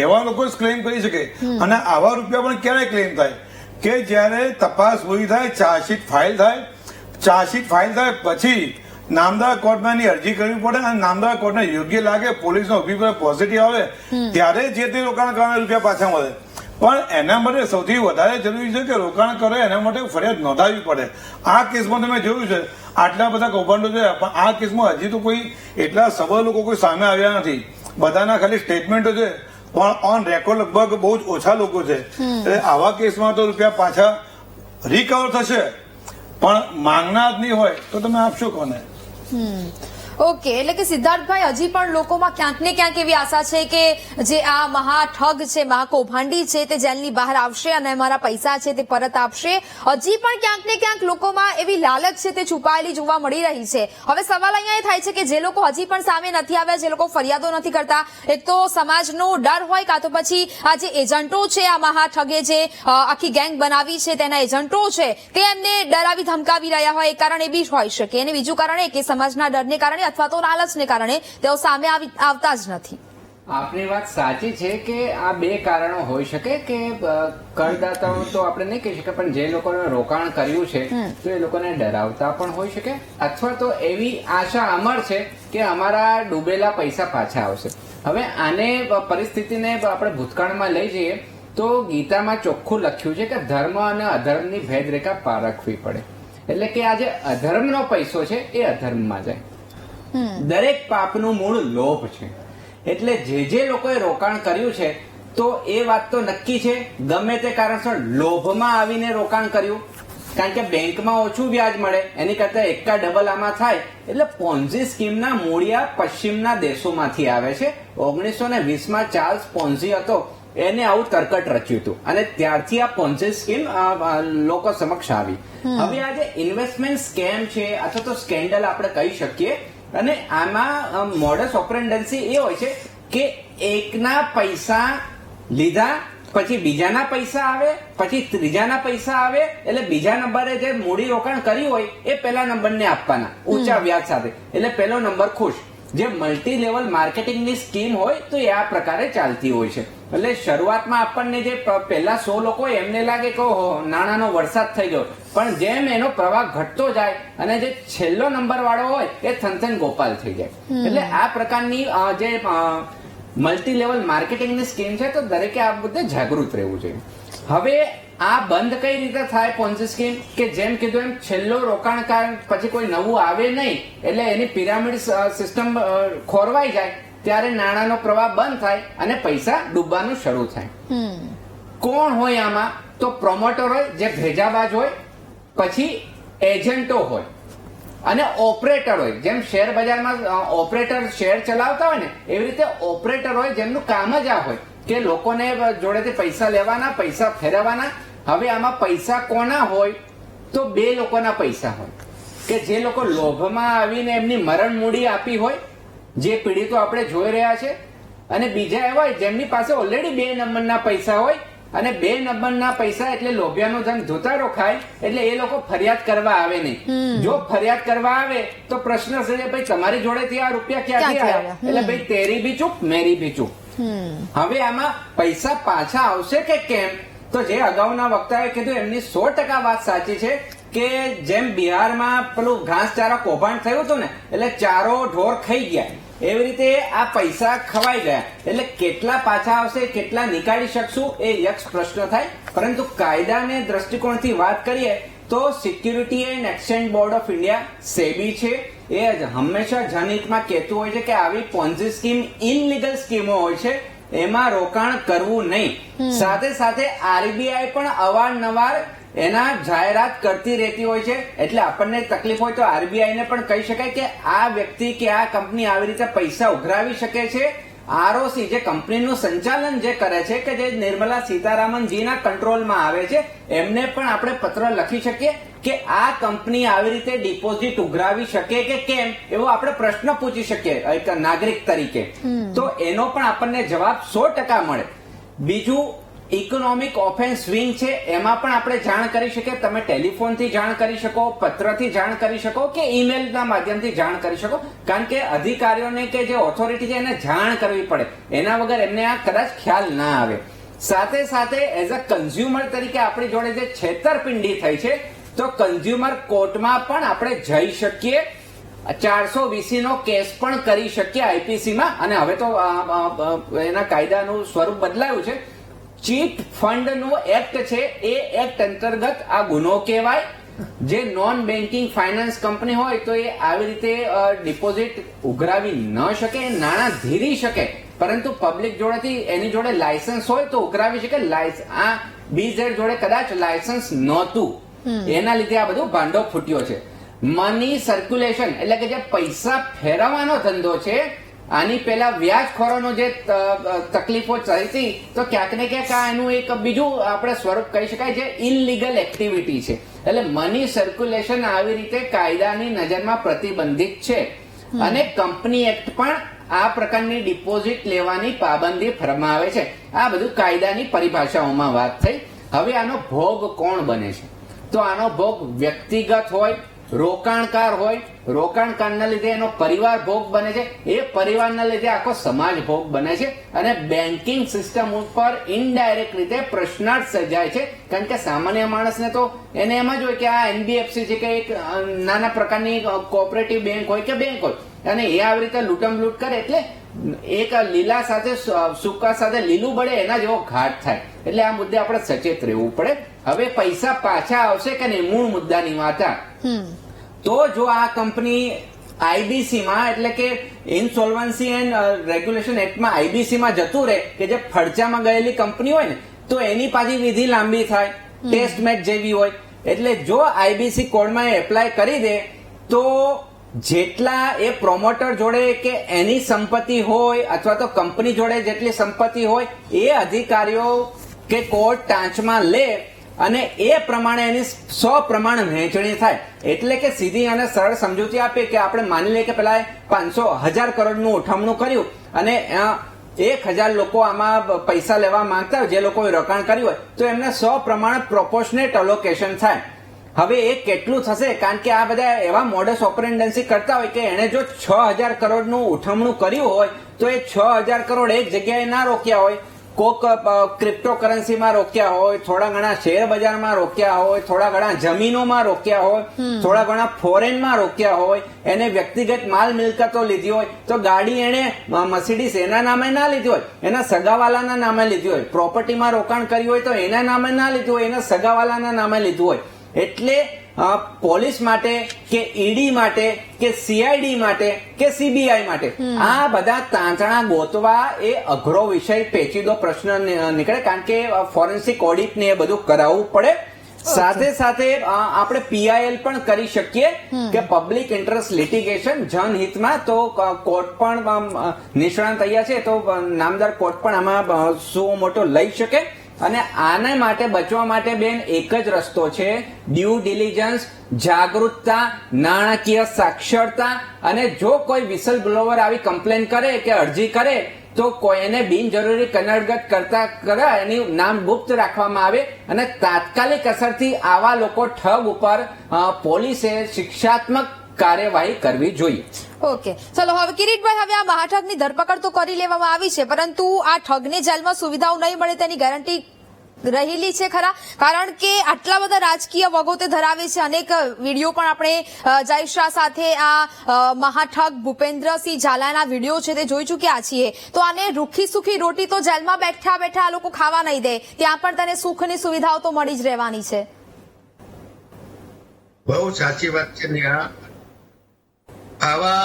એવા લોકો જ ક્લેમ કરી શકે. અને આવા રૂપિયા પણ ક્યારે ક્લેમ થાય કે જયારે તપાસ પૂરી થાય, ચાર્જશીટ ફાઇલ થાય, ચાર્જશીટ ફાઇલ થાય પછી નામદાર કોર્ટમાં એની અરજી કરવી પડે અને નામદાર કોર્ટને યોગ્ય લાગે, પોલીસનો અભિપ્રાય પોઝિટિવ આવે, ત્યારે જે તે રોકાણ કરવાના રૂપિયા પાછા મળે. પણ એના માટે સૌથી વધારે જરૂરી છે કે રોકાણ કરે એના માટે ફરિયાદ નોંધાવવી પડે. આ કેસમાં તમે જોયું છે આટલા બધા કૌભાંડો જોયા, પણ આ કેસમાં હજી તો કોઈ એટલા સબળ લોકો કોઈ સામે આવ્યા નથી. બધાના ખાલી સ્ટેટમેન્ટો છે, પણ ઓન રેકોર્ડ લગભગ બહુ જ ઓછા લોકો છે. એટલે આવા કેસમાં તો રૂપિયા પાછા રિકવર થશે, પણ માંગનાર જ નહીં હોય તો તમે આપશો કોને? ઓકે, એટલે કે સિદ્ધાર્થભાઈ, હજી પણ લોકોમાં ક્યાંક ને ક્યાંક એવી આશા છે કે જે આ મહાઠગ છે, મહાકૌભાંડી છે, તે જેલની બહાર આવશે અને અમારા પૈસા છે તે પરત આપશે. હજી પણ ક્યાંક ને ક્યાંક લોકોમાં એવી લાલચ છે તે છુપાયેલી જોવા મળી રહી છે. હવે સવાલ અહીંયા એ થાય છે કે જે લોકો હજી પણ સામે નથી આવ્યા, જે લોકો ફરિયાદો નથી કરતા, એક તો સમાજનો ડર હોય, કાં તો પછી આ જે એજન્ટો છે, આ મહાઠગે જે આખી ગેંગ બનાવી છે તેના એજન્ટો છે તે એમને ડરાવી ધમકાવી રહ્યા હોય, એક કારણ એ બી હોઈ શકે. અને બીજું કારણ એ કે સમાજના ડરને કારણે અથવા તો લાલચને કારણે તેઓ સામે આવતા જ નથી. આપની વાત સાચી છે કે આ બે કારણો હોઈ શકે કે કરદાતાઓ તો આપણે નહીં કહી શકીએ, પણ જે લોકોને રોકાણ કર્યું છે તો એ લોકોને ડરાવતા પણ હોઈ શકે, અથવા તો એવી આશા અમર છે કે અમારા ડૂબેલા પૈસા પાછા આવશે. હવે આને પરિસ્થિતિને આપણે ભૂતકાળમાં લઈ જઈએ તો ગીતામાં ચોખ્ખું લખ્યું છે કે ધર્મ અને અધર્મની ભેદરેખા પારખવી પડે. એટલે કે આ જે અધર્મનો પૈસો છે એ અધર્મમાં જાય. દરેક પાપનું મૂળ લોભ છે. એટલે જે લોકોએ રોકાણ કર્યું છે તો એ વાત તો નક્કી છે ગમે તે કારણસર લોભમાં આવીને રોકાણ કર્યું, કારણ કે બેંકમાં ઓછું વ્યાજ મળે એની કરતા એકા ડબલ આમાં થાય. એટલે પોન્ઝી સ્કીમના મૂળિયા પશ્ચિમના દેશોમાંથી આવે છે. 1920માં ચાર્લ્સ પોન્ઝી હતો, એને આવું તરકટ રચ્યું હતું અને ત્યારથી આ પોન્ઝી સ્કીમ લોકો સમક્ષ આવી. હવે આ જે ઇન્વેસ્ટમેન્ટ સ્કેમ છે અથવા તો સ્કેન્ડલ આપણે કહી શકીએ, અને આમાં મોડસ ઓપરેન્ડન્સી એ હોય છે કે એકના પૈસા લીધા પછી બીજાના પૈસા આવે, પછી ત્રીજાના પૈસા આવે, એટલે બીજા નંબરે જે મૂડી રોકાણ કર્યું હોય એ પહેલા નંબરને આપવાના ઊંચા વ્યાજ સાથે, એટલે પહેલો નંબર ખુશ. જે મલ્ટી લેવલ માર્કેટિંગની સ્કીમ હોય તો એ આ પ્રકારે ચાલતી હોય છે. એટલે શરૂઆતમાં આપણને જે પહેલા 100 લોકો એમને લાગે કે નાણાંનો વરસાદ થઈ ગયો, પણ જેમ એનો પ્રવાહ ઘટતો જાય અને જે છેલ્લો નંબર વાળો હોય એ થનથન ગોપાલ થઈ જાય. એટલે આ પ્રકારની જે મલ્ટી લેવલ માર્કેટિંગની સ્કીમ છે તો દરેકે આ મુદ્દે જાગૃત રહેવું જોઈએ. હવે આ બંધ કઈ રીતે થાય પોન્ઝી સ્કીમ? કે જેમ કીધું એમ છેલ્લો રોકાણકાર પછી કોઈ નવું આવે નહીં, એટલે એની પિરામિડ સિસ્ટમ ખોરવાઈ જાય ત્યારે નાણાંનો પ્રવાહ બંધ થાય અને પૈસા ડૂબવાનું શરૂ થાય. કોણ હોય આમાં? તો પ્રોમોટર હોય જે ભેજાબાજ હોય, પછી એજન્ટો હોય અને ઓપરેટર હોય. જેમ શેર બજારમાં ઓપરેટર શેર ચલાવતા હોય ને, એવી રીતે ઓપરેટર હોય જેમનું કામ જ આ હોય કે લોકોને જોડેથી પૈસા લેવાના, પૈસા ફેરવવાના. હવે આમાં પૈસા કોના હોય? તો બે લોકોના પૈસા હોય કે જે લોકો લોભમાં આવીને એમની મરણ મૂડી આપી હોય, જે પીડિતો આપણે જોઈ રહ્યા છે, અને બીજા એવા હોય જેમની પાસે ઓલરેડી 2 નંબરના પૈસા હોય, અને 2 નંબરના પૈસા એટલે લોભિયાનો ધન ધોતારો ખાય, એટલે એ લોકો ફરિયાદ કરવા આવે નહીં. જો ફરિયાદ કરવા આવે તો પ્રશ્ન છે કે ભાઈ તમારી જોડેથી આ રૂપિયા ક્યાંથી આવ્યા? એટલે ભાઈ તેરી બી ચૂપ મેરી બી ચૂપ. હવે આમાં પૈસા પાછા આવશે કે કેમ? તો જે અગાઉના વક્તાએ કીધું એમની 100% વાત સાચી છે કે જેમ બિહારમાં પેલું ઘાસચારા કૌભાંડ થયું હતું ને, એટલે ચારો ઢોર ખાઈ ગયા, એવી રીતે આ પૈસા ખવાઈ ગયા. એટલે કેટલા પાછા આવશે, કેટલા નીકાળી શકશું, એ યક્ષ પ્રશ્ન થાય. પરંતુ કાયદાને દ્રષ્ટિકોણથી વાત કરીએ તો security and exchange board of India SEBI છે, એ હંમેશા જનહિતમાં કહેતું હોય છે કે આવી પોન્ઝી સ્કીમ ઇનલીગલ સ્કીમો હોય છે, એમાં રોકાણ કરવું નહીં. સાથે સાથે આરબીઆઈ પણ અવારનવાર એના જાહેરાત કરતી રહેતી હોય છે. એટલે આપણને તકલીફ હોય તો આરબીઆઈ ને પણ કહી શકાય કે આ વ્યક્તિ કે આ કંપની આવી રીતે પૈસા ઉઘરાવી શકે છે. આરઓસી જે કંપનીનું સંચાલન જે કરે છે, કે જે નિર્મલા સીતારામનજીના કંટ્રોલમાં આવે છે, એમને પણ આપણે પત્ર લખી શકીએ કે આ કંપની આવી રીતે ડિપોઝિટ ઉઘરાવી શકે કે કેમ, એવો આપણે પ્રશ્ન પૂછી શકીએ એક નાગરિક તરીકે. તો એનો પણ આપણને જવાબ 100% મળે. બીજું ઇકોનોમિક ઓફેન્સ વિંગ છે, એમાં પણ આપણે જાણ કરી શકીએ. તમે ટેલિફોનથી જાણ કરી શકો, પત્રથી જાણ કરી શકો કે ઈમેલના માધ્યમથી જાણ કરી શકો. કારણ કે અધિકારીઓને કે જે ઓથોરિટી છે એને જાણ કરવી પડે, એના વગર એમને આ કદાચ ખ્યાલ ના આવે. સાથે સાથે એઝ અ કન્ઝ્યુમર તરીકે આપણી જોડે જે છેતરપિંડી થઈ છે, તો કન્ઝ્યુમર કોર્ટમાં પણ આપણે જઈ શકીએ, 420 નો કેસ પણ કરી શકીએ આઈપીસીમાં. અને હવે તો એના કાયદાનું સ્વરૂપ બદલાયું છે. ચીટ ફંડ નું એક્ટ છે, એ એક્ટ અંતર્ગત આ ગુનો કહેવાય. જે નોન બેન્કિંગ ફાઇનાન્સ કંપની હોય તો એ આવી રીતે ડિપોઝિટ ઉઘરાવી ન શકે, નાણાં ધીરી શકે, પરંતુ પબ્લિક જોડેથી એની જોડે લાયસન્સ હોય તો ઉઘરાવી શકે. આ બીઝેડ જોડે કદાચ લાયસન્સ નહોતું, એના લીધે આ બધું ભાંડો ફૂટ્યો છે. મની સર્ક્યુલેશન એટલે કે જે પૈસા ફેરવવાનો ધંધો છે, આની પેલા વ્યાજખોરોનો જે તકલીફો થઈ હતી, તો ક્યાંક ને ક્યાંક એનું એક બીજું આપણે સ્વરૂપ કહી શકાય, જે ઇનલીગલ એક્ટિવિટી છે. એટલે મની સર્ક્યુલેશન આવી રીતે કાયદાની નજરમાં પ્રતિબંધિત છે. અને કંપની એક્ટ પણ આ પ્રકારની ડિપોઝિટ લેવાની પાબંદી ફરમાવે છે. આ બધું કાયદાની પરિભાષાઓમાં વાત થઈ. હવે આનો ભોગ કોણ બને છે? તો આનો ભોગ વ્યક્તિગત હોય, રોકાણકાર હોય, રોકાણકારના લીધે એનો પરિવાર ભોગ બને છે, એ પરિવારના લીધે આખો સમાજ ભોગ બને છે. અને બેન્કિંગ સિસ્ટમ ઉપર ઇનડાયરેક્ટ રીતે પ્રશ્નાર્થ સર્જાય છે. કારણ કે સામાન્ય માણસને તો એને એમ જ હોય કે આ એનબીએફસી છે કે એક નાના પ્રકારની કોઓપરેટિવ બેંક હોય કે બેંક હોય, અને એ આવી રીતે લૂંટમ લૂંટ કરે, એટલે એક લીલા સાથે સૂકા સાથે લીલું બળે એના જેવો ઘાટ થાય. એટલે આ મુદ્દે આપણે સચેત રહેવું પડે. હવે પૈસા પાછા આવશે કે નહીં, મૂળ મુદ્દાની વાત. તો જો આ કંપની આઈબીસીમાં એટલે કે ઇન્સોલ્વન્સી એન્ડ રેગ્યુલેશન એક્ટમાં આઈબીસીમાં જતું રહે, કે જે ફડચામાં ગયેલી કંપની હોય ને, તો એની પાછી વિધિ લાંબી થાય, ટેસ્ટ મેચ જેવી હોય. એટલે જો આઈબીસી કોડમાં એપ્લાય કરી દે તો જેટલા એ પ્રોમોટર જોડે કે એની સંપત્તિ હોય, અથવા તો કંપની જોડે જેટલી સંપત્તિ હોય, એ અધિકારીઓ કે કોર્ટ ટાંચમાં લે અને એ પ્રમાણે એની સપ્રમાણ વહેંચણી થાય. એટલે કે સીધી અને સરળ સમજૂતી આપે કે આપણે માની લઈએ કે પેલા 500,000 કરોડનું ઉઠમણું કર્યું અને 1,000 લોકો આમાં પૈસા લેવા માંગતા હોય, જે લોકોએ રોકાણ કર્યું હોય, તો એમને સપ્રમાણ પ્રોપોર્શનેટ અલોકેશન થાય. હવે એ કેટલું થશે? કારણ કે આ બધા એવા મોડસ ઓપરેન્ડન્સી કરતા હોય કે એને જો 6,000 કરોડનું ઉઠમણું કર્યું હોય તો એ 6,000 કરોડ એક જગ્યાએ ના રોક્યા હોય, કોક ક્રિપ્ટોકરન્સીમાં રોક્યા હોય, થોડા ઘણા શેર બજારમાં રોક્યા હોય, થોડા ઘણા જમીનોમાં રોક્યા હોય, થોડા ઘણા ફોરેનમાં રોક્યા હોય, એને વ્યક્તિગત માલ મિલકતો લીધી હોય, તો ગાડી એને મર્સિડીઝ એના નામે ના લીધી હોય, એના સગાવાલાના નામે લીધી હોય. પ્રોપર્ટીમાં રોકાણ કર્યું હોય તો એના નામે ના લીધું હોય, એના સગાવાલાના નામે લીધું હોય. એટલે પોલીસ માટે કે ઈડી માટે કે સીઆઈડી માટે કે સીબીઆઈ માટે આ બધા તાંતણા ગોતવા એ અઘરો વિષય, પેચીદો પ્રશ્ન નીકળે, કારણ કે ફોરેન્સિક ઓડિટ ને એ બધું કરાવવું પડે. સાથે સાથે આપણે પીઆઈએલ પણ કરી શકીએ કે પબ્લિક ઇન્ટરેસ્ટ લિટિગેશન, જનહિતમાં. તો કોર્ટ પણ નિષ્ણાંત તૈયાર છે, તો નામદાર કોર્ટ પણ આમાં સુઓ મોટો લઈ શકે. અને આના માટે બચવા માટે બેન એક જ રસ્તો છે, ડ્યુ ડિલિજન્સ, જાગૃતતા, નાણાકીય સાક્ષરતા. અને જો કોઈ વિસલ બ્લોવર આવી કમ્પ્લેન કરે કે અરજી કરે તો કોઈને બિનજરૂરી કનડગત કરતા એનું નામ ગુપ્ત રાખવામાં આવે અને તાત્કાલિક અસરથી આવા લોકો ઠગ ઉપર પોલીસે શિક્ષાત્મક કાર્યવાહી કરવી જોઈએ. ઓકે, ચલો હવે કિરીટભાઈ, હવે આ મહાઠગની ધરપકડ તો કરી લેવામાં આવી છે, પરંતુ આ ઠગને જેલમાં સુવિધાઓ નહીં મળે તેની ગેરંટી રહેલી છે ખરા? કારણ કે આટલા બધા રાજકીય વગોતે ધરાવે છે. અનેક વિડીયો પણ આપણે જય શાહ સાથે આ મહાઠગ ભૂપેન્દ્રસિંહ ઝાલાના વિડીયો છે તે જોઈ ચૂક્યા છીએ. તો આને રૂખી સુખી રોટી તો જેલમાં બેઠા બેઠા આ લોકો ખાવા નહીં દે, ત્યાં પણ તેને સુખની સુવિધાઓ તો મળી જ રહેવાની છે. બહુ સાચી વાત છે નેહા. આવા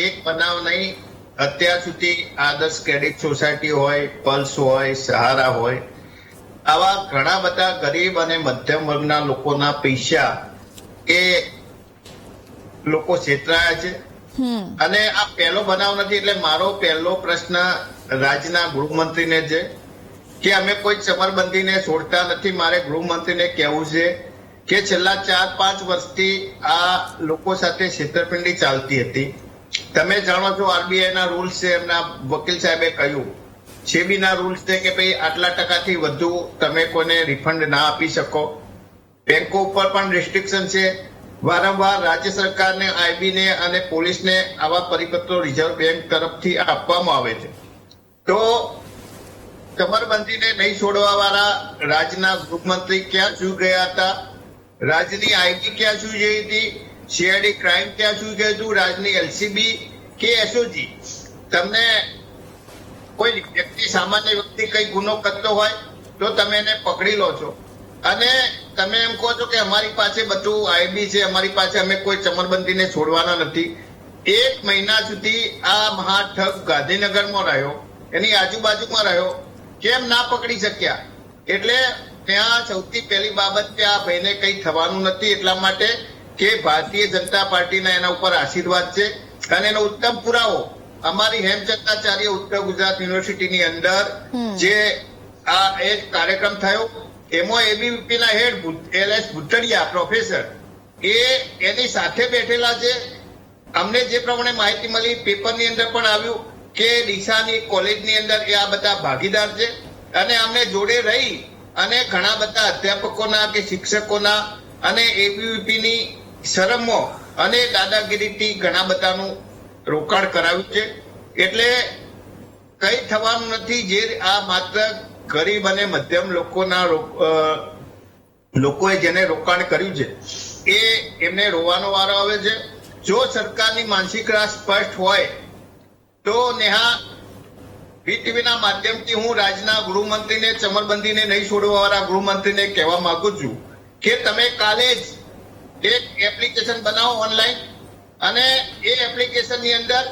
એક બનાવ નહીં, અત્યાર સુધી આદર્શ ક્રેડિટ સોસાયટી હોય, પલ્સ હોય, સહારા હોય, આવા ઘણા બધા ગરીબ અને મધ્યમ વર્ગના લોકોના પૈસા એ લોકો છેતરાયા છે. અને આ પહેલો બનાવ નથી. એટલે મારો પહેલો પ્રશ્ન રાજ્યના ગૃહમંત્રીને છે કે અમે કોઈ ચમરબંધીને છોડતા નથી. મારે ગૃહમંત્રીને કહેવું છે કે છેલ્લા 4-5 વર્ષથી આ લોકો સાથે છેતરપિંડી ચાલતી હતી. તમે જાણો છો આરબીઆઈ ના રૂલ્સ છે, એમના વકીલ સાહેબે કહ્યું. સેબીના રૂલ્સ છે કે ભાઈ આટલા ટકાથી વધુ તમે કોઈને રિફંડ ના આપી શકો. બેંકો ઉપર પણ રિસ્ટ્રિક્શન છે. વારંવાર રાજ્ય સરકારને, આઈબીને અને પોલીસને આવા પરિપત્રો રિઝર્વ બેંક તરફથી આપવામાં આવે છે. તો કમરબંધીને નહીં છોડવા વાળા રાજ્યના ગૃહમંત્રી ક્યાં શું ગયા હતા? રાજ્યની આઈટી ક્યાં શું ગઈ હતી? સીઆઈડી ક્રાઇમ ક્યાં શું ગયું હતું? રાજ્યની એલસીબી કે એસઓજી? તમને કોઈ વ્યક્તિ, સામાન્ય વ્યક્તિ કઈ ગુનો કરતો હોય તો તમે એને પકડી લો છો અને તમે એમ કહો છો કે અમારી પાસે બધું આઈબી છે, અમારી પાસે અમે કોઈ ચમરબંધીને છોડવાના નથી. 1 મહિના સુધી આ મહાઠગ ગાંધીનગરમાં રહ્યો, એની આજુબાજુમાં રહ્યો, કેમ ના પકડી શક્યા? એટલે ત્યાં સૌથી પહેલી બાબત કે આ ભાઈને કઈ થવાનું નથી, એટલા માટે કે ભારતીય જનતા પાર્ટીના એના ઉપર આશીર્વાદ છે. અને એનો ઉત્તમ પુરાવો અમારી હેમચંદ્રાચાર્ય ઉત્તર ગુજરાત યુનિવર્સિટીની અંદર જે આ એક કાર્યક્રમ થયો, એમાં એબીવીપીના હેડ LS ભુતડિયા પ્રોફેસર એની સાથે બેઠેલા છે. અમને જે પ્રમાણે માહિતી મળી, પેપરની અંદર પણ આવ્યું કે ડીસાની કોલેજની અંદર એ આ બધા ભાગીદાર છે. અને અમને જોડે રહી અને ઘણા બધા અધ્યાપકોના કે શિક્ષકોના અને એબીવીપીની શરમો અને દાદાગીરીથી ઘણા બધાનું રોકાણ કરાવ્યું છે. એટલે કઈ થવાનું નથી. જે આ માત્ર ગરીબ અને મધ્યમ લોકોએ જેને રોકાણ કર્યું છે એમને રોવાનો વારો આવે છે. જો સરકારની માનસિક રાહ સ્પષ્ટ હોય તો નેહા, વીટીવીના માધ્યમથી હું રાજ્યના ગૃહમંત્રીને, ચમરબંધીને નહીં છોડવા વાળા ગૃહમંત્રીને કહેવા માંગુ છું કે તમે કાલે જ એક એપ્લિકેશન બનાવો ઓનલાઈન અને એ એપ્લિકેશનની અંદર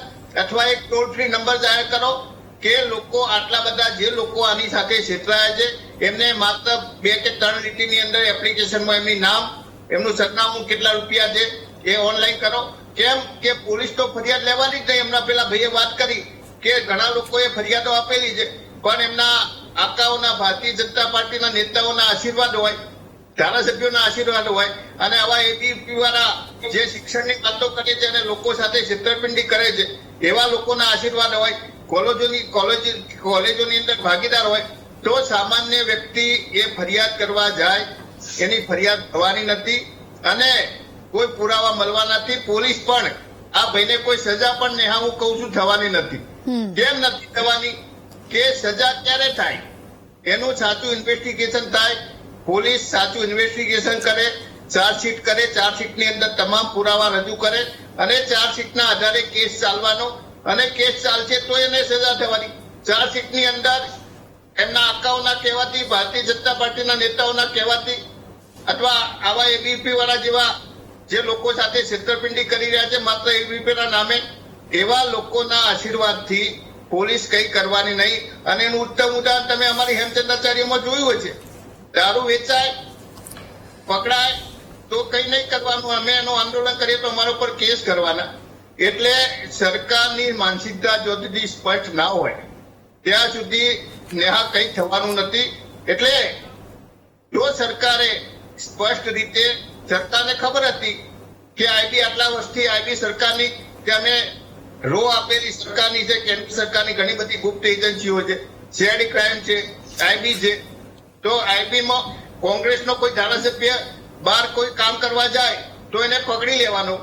અથવા એક ટોલ ફ્રી નંબર જાહેર કરો કે લોકો આટલા બધા જે લોકો આની સાથે છેતરાયા છે એમને માત્ર 2 કે 3 લીટીની અંદર એપ્લિકેશનમાં એમની નામ, એમનું સરનામું, કેટલા રૂપિયા છે એ ઓનલાઈન કરો. કેમ કે પોલીસ તો ફરિયાદ લેવાની જ નહીં. એમના પેલા ભાઈએ વાત કરી કે ઘણા લોકોએ ફરિયાદો આપેલી છે, પણ એમના આકાઓના, ભારતીય જનતા પાર્ટીના નેતાઓના આશીર્વાદ હોય, ધારાસભ્યોના આશીર્વાદ હોય અને આવા એબીવીપી વાળા જે શિક્ષણની વાતો કરે છે અને લોકો સાથે છેતરપિંડી કરે છે એવા લોકોના આશીર્વાદ હોય, કોલેજોની અંદર ભાગીદાર હોય, તો સામાન્ય વ્યક્તિ એ ફરિયાદ કરવા જાય એની ફરિયાદ થવાની નથી અને કોઈ પુરાવા મળવાના નથી. પોલીસ પણ આ ભાઈને કોઈ સજા પણ નેહા હું કહું છું થવાની નથી. કેમ નથી થવાની? કે સજા ક્યારે થાય? એનું સાચું ઇન્વેસ્ટિગેશન થાય, પોલીસ સાચું ઇન્વેસ્ટિગેશન કરે, ચાર્જશીટ કરે, ચાર્જશીટની અંદર તમામ પુરાવા રજૂ કરે અને ચાર્જશીટના આધારે કેસ ચાલવાનો અને કેસ ચાલશે તો એને સજા થવાની. ચાર્જશીટની અંદર એમના આકાઓના કહેવાથી, ભારતીય જનતા પાર્ટીના નેતાઓના કહેવાથી અથવા આવા એબીવીપી વાળા જેવા જે લોકો સાથે છેતરપિંડી કરી રહ્યા છે માત્ર એબીવીપી ના નામે, એવા લોકોના આશીર્વાદથી પોલીસ કઈ કરવાની નહીં. અને એનું ઉત્તમ ઉદાહરણ તમે અમારી હેમચંદ્રાચાર્યમાં જોયું છે. દારૂ વેચાય, પકડાય તો કઈ નહીં કરવાનું, અમે એનું આંદોલન કરીએ તો અમારા ઉપર કેસ કરવાના. એટલે સરકારની માનસિકતા જો સુધી સ્પષ્ટ ના હોય ત્યાં સુધી નેહા કઈ થવાનું નથી. એટલે જો સરકારે સ્પષ્ટ રીતે, સરકારને ખબર હતી કે આઈબી આટલા વર્ષથી આઈબી સરકારની કે અમે રો આપેલી સરકારની છે, કેન્દ્ર સરકારની ઘણી બધી ગુપ્ત એજન્સીઓ છે, સીઆઈડી ક્રાઇમ છે, આઈબી છે. તો આઈબીમાં કોંગ્રેસનો કોઈ ધારાસભ્ય બહાર કોઈ કામ કરવા જાય તો એને પકડી લેવાનો.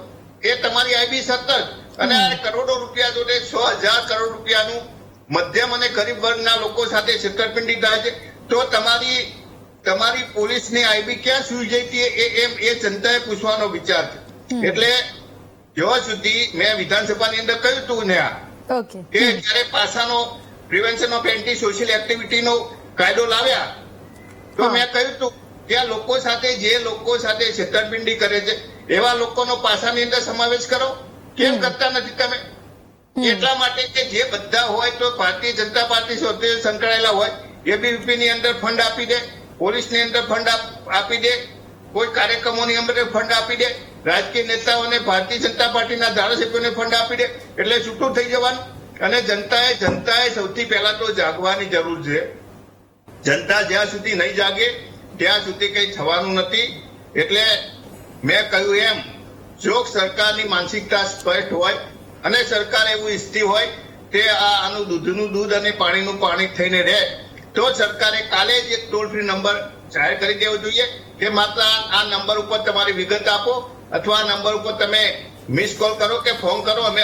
એ તમારી આઈબી સતત, અને આ કરોડો રૂપિયા જોડે 6,000 કરોડ રૂપિયાનું મધ્યમ અને ગરીબ વર્ગના લોકો સાથે છેતરપિંડી થાય છે. તો તમારી પોલીસની આઈબી ક્યાં સુઈ જઈ હતી એ જનતાએ પૂછવાનો વિચાર છે. એટલે જો સુધી મેં વિધાનસભાની અંદર કહ્યું હતું ને કે જયારે પાસાનો પ્રિવેન્શન ઓફ એન્ટી સોશિયલ એક્ટિવિટીનો કાયદો લાવ્યા તો મેં કહ્યું હતું કે આ લોકો સાથે, જે લોકો સાથે છેતરપિંડી કરે છે એવા લોકોનો પાસાની અંદર સમાવેશ કરો. કેમ કરતા નથી તમે? એટલા માટે કે જે બધા હોય તો ભારતીય જનતા પાર્ટી સાથે સંકળાયેલા હોય, એબીવીપી ની અંદર ફંડ આપી દે, પોલીસની અંદર ફંડ આપી દે, કોઈ કાર્યક્રમોની અંદર ફંડ આપી દે, રાજકીય નેતાઓને, ભારતીય જનતા પાર્ટીના ધારાસભ્યોને ફંડ આપી દે, એટલે છૂટું થઈ જવાનું. અને જનતાએ સૌથી પહેલા તો જાગવાની જરૂર છે. જનતા જ્યાં સુધી નહીં જાગે ત્યાં સુધી કઈ થવાનું નથી. એટલે મેં કહ્યું એમ, જો સરકારની માનસિકતા સ્પષ્ટ હોય અને સરકાર એવું ઈચ્છતી હોય કે આનું દૂધનું દૂધ અને પાણીનું પાણી થઈને રહે, તો સરકારે કાલે જ એક ટોલ ફ્રી નંબર જાહેર કરી દેવો જોઈએ કે માત્ર આ નંબર ઉપર તમારી વિગત આપો અથવા આ નંબર ઉપર તમે મિસ કોલ કરો કે ફોન કરો, અમે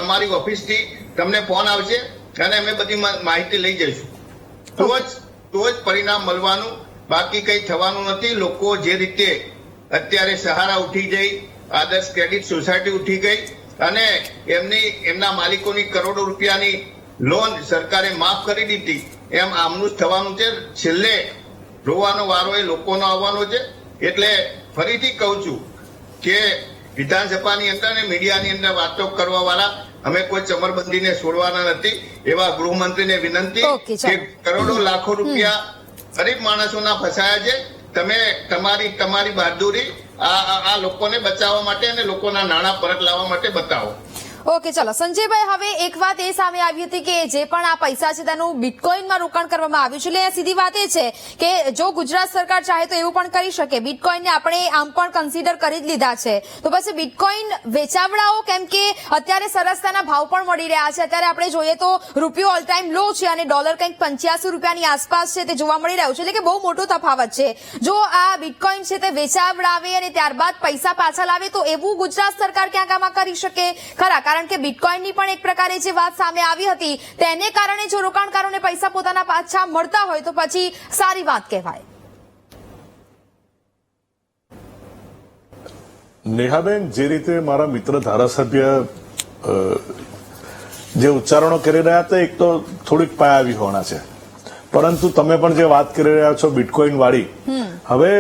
અમારી ઓફિસથી તમને ફોન આવશે અને અમે બધી માહિતી લઈ જઈશું. તો જ પરિણામ મળવાનું, બાકી કઈ થવાનું નથી. લોકો જે રીતે અત્યારે સહારા ઉઠી ગઈ, આદર્શ ક્રેડિટ સોસાયટી ઉઠી ગઈ અને એમના માલિકોની કરોડો રૂપિયાની લોન સરકારે માફ કરી દીધી, એમ આમનું જ થવાનું છે. છેલ્લે રોવાનો વારો એ લોકોનો આવવાનો છે. એટલે ફરીથી કહું છું કે વિધાનસભાની અંદર અને મીડિયાની અંદર વાતો કરવા વાળા અમે કોઈ ચમરબંધીને છોડવાના નથી. એવા ગૃહમંત્રીને વિનંતી કે કરોડો લાખો રૂપિયા ગરીબ માણસોના ફસાયા છે. તમે તમારી બહાદુરી આ લોકોને બચાવવા માટે અને લોકોના નાણાં પરત લાવવા માટે બતાવો. ઓકે, ચલો સંજયભાઈ, હવે એક વાત એ સામે આવી હતી કે જે પણ આ પૈસા છે તેનું બિટકોઇનમાં રોકાણ કરવામાં આવ્યું છે. એટલે સીધી વાત એ છે કે જો ગુજરાત સરકાર ચાહે તો એવું પણ કરી શકે, બિટકોઇનને આપણે આમ પણ કન્સિડર કરી જ લીધા છે, તો પછી બિટકોઇન વેચાવડાઓ, કેમ કે અત્યારે સરસતાના ભાવ પણ મળી રહ્યા છે. અત્યારે આપણે જોઈએ તો રૂપિયો ઓલ ટાઈમ લો છે અને ડોલર કંઈક 85 રૂપિયાની આસપાસ છે, તે જોવા મળી રહ્યું છે. એટલે કે બહુ મોટો તફાવત છે. જો આ બિટકોઇન છે તે વેચાવડાવે અને ત્યારબાદ પૈસા પાછા લાવે તો એવું ગુજરાત સરકાર ક્યાંક આમાં કરી શકે ખરા? કારણ કે બિટકોઇનની પણ એક પ્રકારે જે વાત સામે આવી હતી તેને કારણે જો રોકાણકારોને પૈસા પોતાના પાછા મળતા હોય તો પછી સારી વાત કહેવાય. નેહાબેન, જે રીતે મારા મિત્ર ધારાસભ્ય જે ઉચ્ચારણો કરી રહ્યા હતા, એક તો થોડીક પાયાવી હોવાના છે, પરંતુ તમે પણ જે વાત કરી રહ્યા છો બિટકોઇન વાળી, હવે